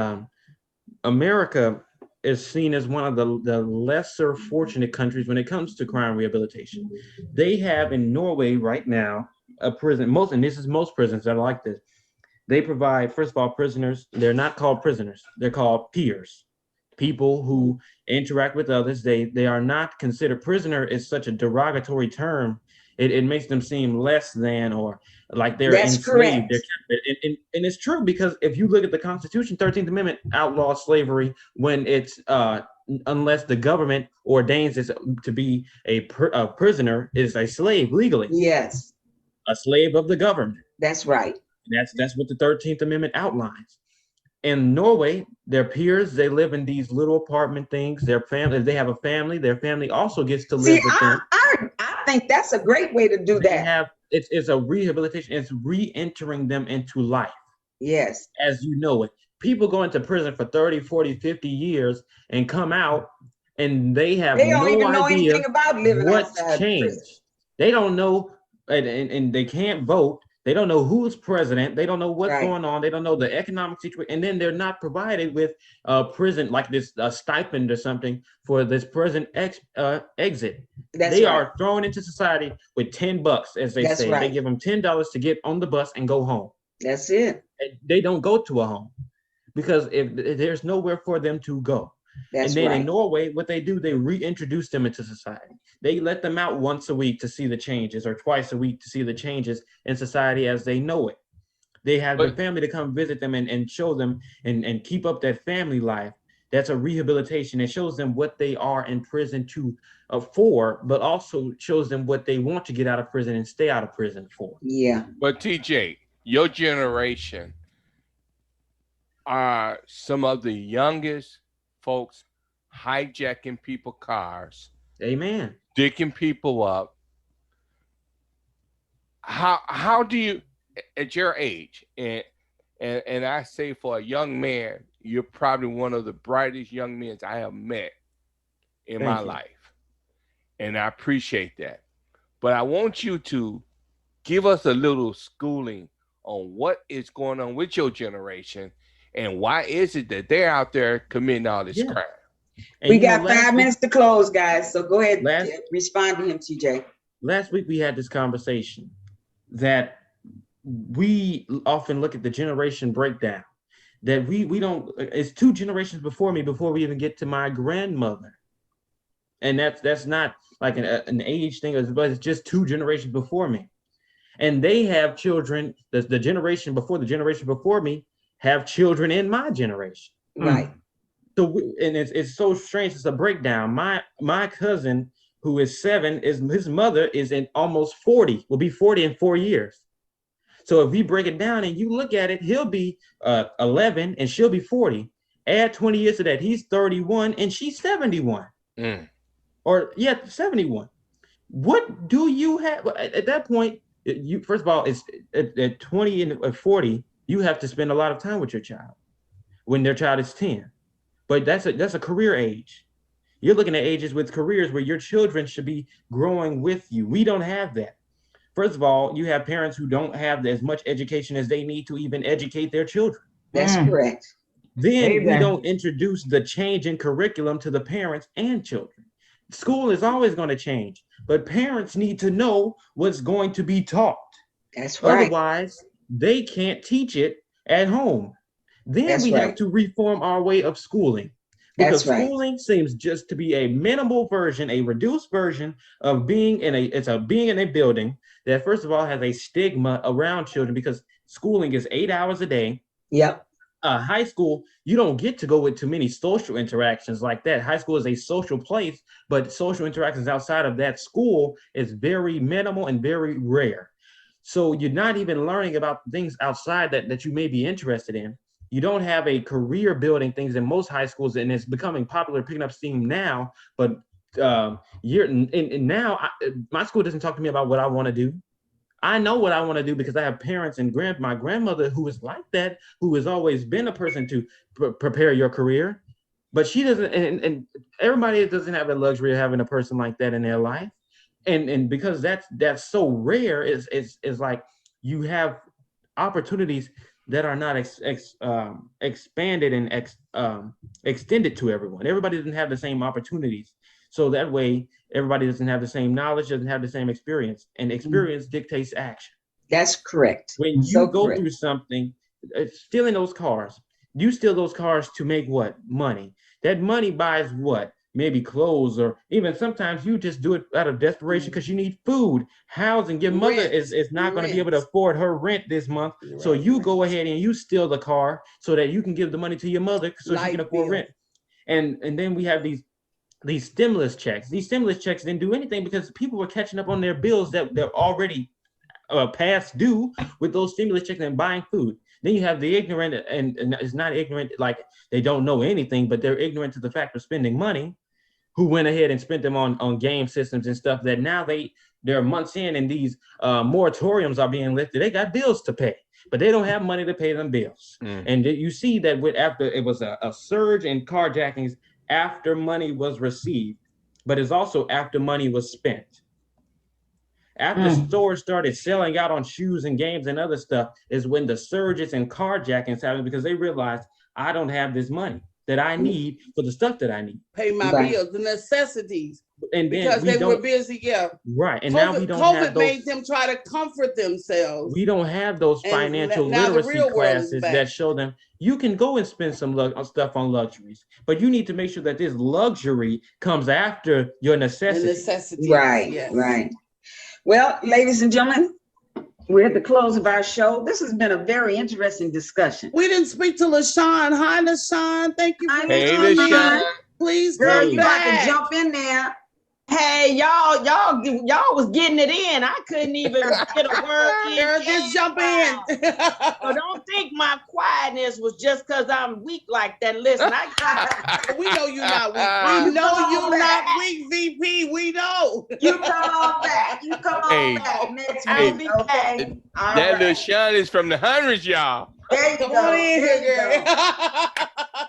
America is seen as one of the lesser fortunate countries when it comes to crime rehabilitation. They have in Norway right now a prison, most prisons that are like this. They provide, first of all, prisoners. They're not called prisoners. They're called peers. People who interact with others. They are not considered. Prisoner is such a derogatory term. It makes them seem less than or like they're enslaved. And it's true, because if you look at the Constitution, 13th Amendment outlaws slavery when it's unless the government ordains it to be a prisoner is a slave legally. Yes. A slave of the government. That's right. That's what the 13th Amendment outlines. In Norway, their peers, they live in these little apartment things. Their family, if they have a family, their family also gets to live with them. I think that's a great way to do that. It's a rehabilitation. It's re-entering them into life. Yes. As you know it. People go into prison for 30, 40, 50 years and come out and they have They don't no even know idea anything about living what's outside the prison. changed. They don't know, and they can't vote. They don't know who's president. They don't know what's Right. going on. They don't know the economic situation. And then they're not provided with prison, like this stipend or something for this prison exit. That's They right. are thrown into society with $10, as they That's say. They right. give them $10 to get on the bus and go home. That's it. And they don't go to a home because if there's nowhere for them to go. That's And then right. in Norway, what they do, they reintroduce them into society. They let them out once a week to see the changes, or twice a week to see the changes in society as they know it. They have the family to come visit them and show them and keep up that family life. That's a rehabilitation. It shows them what they are in prison for, but also shows them what they want to get out of prison and stay out of prison for. Yeah. But TJ, your generation are some of the youngest folks hijacking people's cars, Amen. dicking people up. How do you, at your age, and I say for a young man, you're probably one of the brightest young men I have met in my life, and I appreciate that. But I want you to give us a little schooling on what is going on with your generation and why is it that they're out there committing all this crime. And we got 5 minutes to close, guys. So go ahead, respond to him, TJ. Last week we had this conversation that we often look at the generation breakdown, that we don't, it's 2 generations before me before we even get to my grandmother. And that's not like an age thing, but it's just 2 generations before me. And they have children, the generation before me have children in my generation. Right. So and it's so strange. It's a breakdown. My cousin, who is 7, his mother is in almost 40, will be 40 in 4 years. So if we break it down and you look at it, he'll be 11 and she'll be 40. Add 20 years to that, he's 31 and she's 71. Or 71. What do you have at that point? You, first of all, it's at 20 and 40, you have to spend a lot of time with your child when their child is 10. But that's a career age. You're looking at ages with careers where your children should be growing with you. We don't have that. First of all, you have parents who don't have as much education as they need to even educate their children. That's correct. Then we don't introduce the change in curriculum to the parents and children. School is always going to change, but parents need to know what's going to be taught. That's right. Otherwise, they can't teach it at home. Then we have to reform our way of schooling. Because schooling seems just to be a minimal version, a reduced version of being in a building that, first of all, has a stigma around children, because schooling is 8 hours a day. Yep. High school, you don't get to go with too many social interactions like that. High school is a social place, but social interactions outside of that school is very minimal and very rare. So you're not even learning about things outside that you may be interested in. You don't have a career building things in most high schools, and it's becoming popular, picking up steam now. But now my school doesn't talk to me about what I want to do. I know what I want to do because I have parents and my grandmother who is like that, who has always been a person to prepare your career. But she doesn't, and everybody doesn't have the luxury of having a person like that in their life. And because that's so rare, is like you have opportunities that are not expanded and extended to everyone. Everybody doesn't have the same opportunities. So that way, everybody doesn't have the same knowledge, doesn't have the same experience, and experience dictates action. That's correct. When you go through something, stealing those cars, you steal those cars to make what? Money. That money buys what? Maybe clothes, or even sometimes you just do it out of desperation because you need food, housing. Your mother is not going to be able to afford her rent this month. So you go ahead and you steal the car so that you can give the money to your mother so she can afford rent. And then we have these stimulus checks. These stimulus checks didn't do anything because people were catching up on their bills that they're already past due with those stimulus checks and buying food. Then you have the ignorant, and it's not ignorant like they don't know anything, but they're ignorant to the fact of spending money, who went ahead and spent them on game systems and stuff that now they're months in and these moratoriums are being lifted. They got bills to pay, but they don't have money to pay them bills. And you see that after it was a surge in carjackings after money was received, but it's also after money was spent. After stores started selling out on shoes and games and other stuff is when the surges and carjackings happened, because they realized I don't have this money that I need for the stuff that I need. Pay my bills, the necessities. And then because they were busy, Right. And COVID, now we don't COVID have those, made them try to comfort themselves. we don't have those And financial now the literacy real world is classes back. that show them you can go and spend some stuff on luxuries, but you need to make sure that this luxury comes after your The necessity. necessities. Right, yes. right. Well, ladies and gentlemen, we're at the close of our show. This has been a very interesting discussion. We didn't speak to LaShawn. Hi, LaShawn. Thank you for Hey, coming. LaShawn. Please Girl, come you about back. to jump in there. Hey, y'all was getting it in. I couldn't even get a word in. Girl, just jump in. So don't think my quietness was just because I'm weak like that. Listen, We know you're not weak. We know you're not weak, VP. We know. You come on back. You come Hey, on back next hey, week, okay? All That right. little Sean is from the hundreds, y'all. There you Come go. on in There here, you go. girl.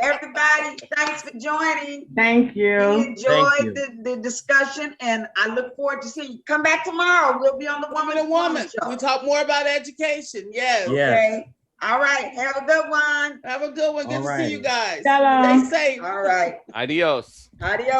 Everybody, thanks for joining. Thank We you. enjoyed the discussion, and I look forward to seeing you. Come back tomorrow. We'll be on the Woman Woman and Woman. Show. We talk more about education. Yes. Yeah. Okay. All right. Have a good one. Have a good one. Good All to right. see you guys. Shalom. Stay safe. All right. Adios. Adios.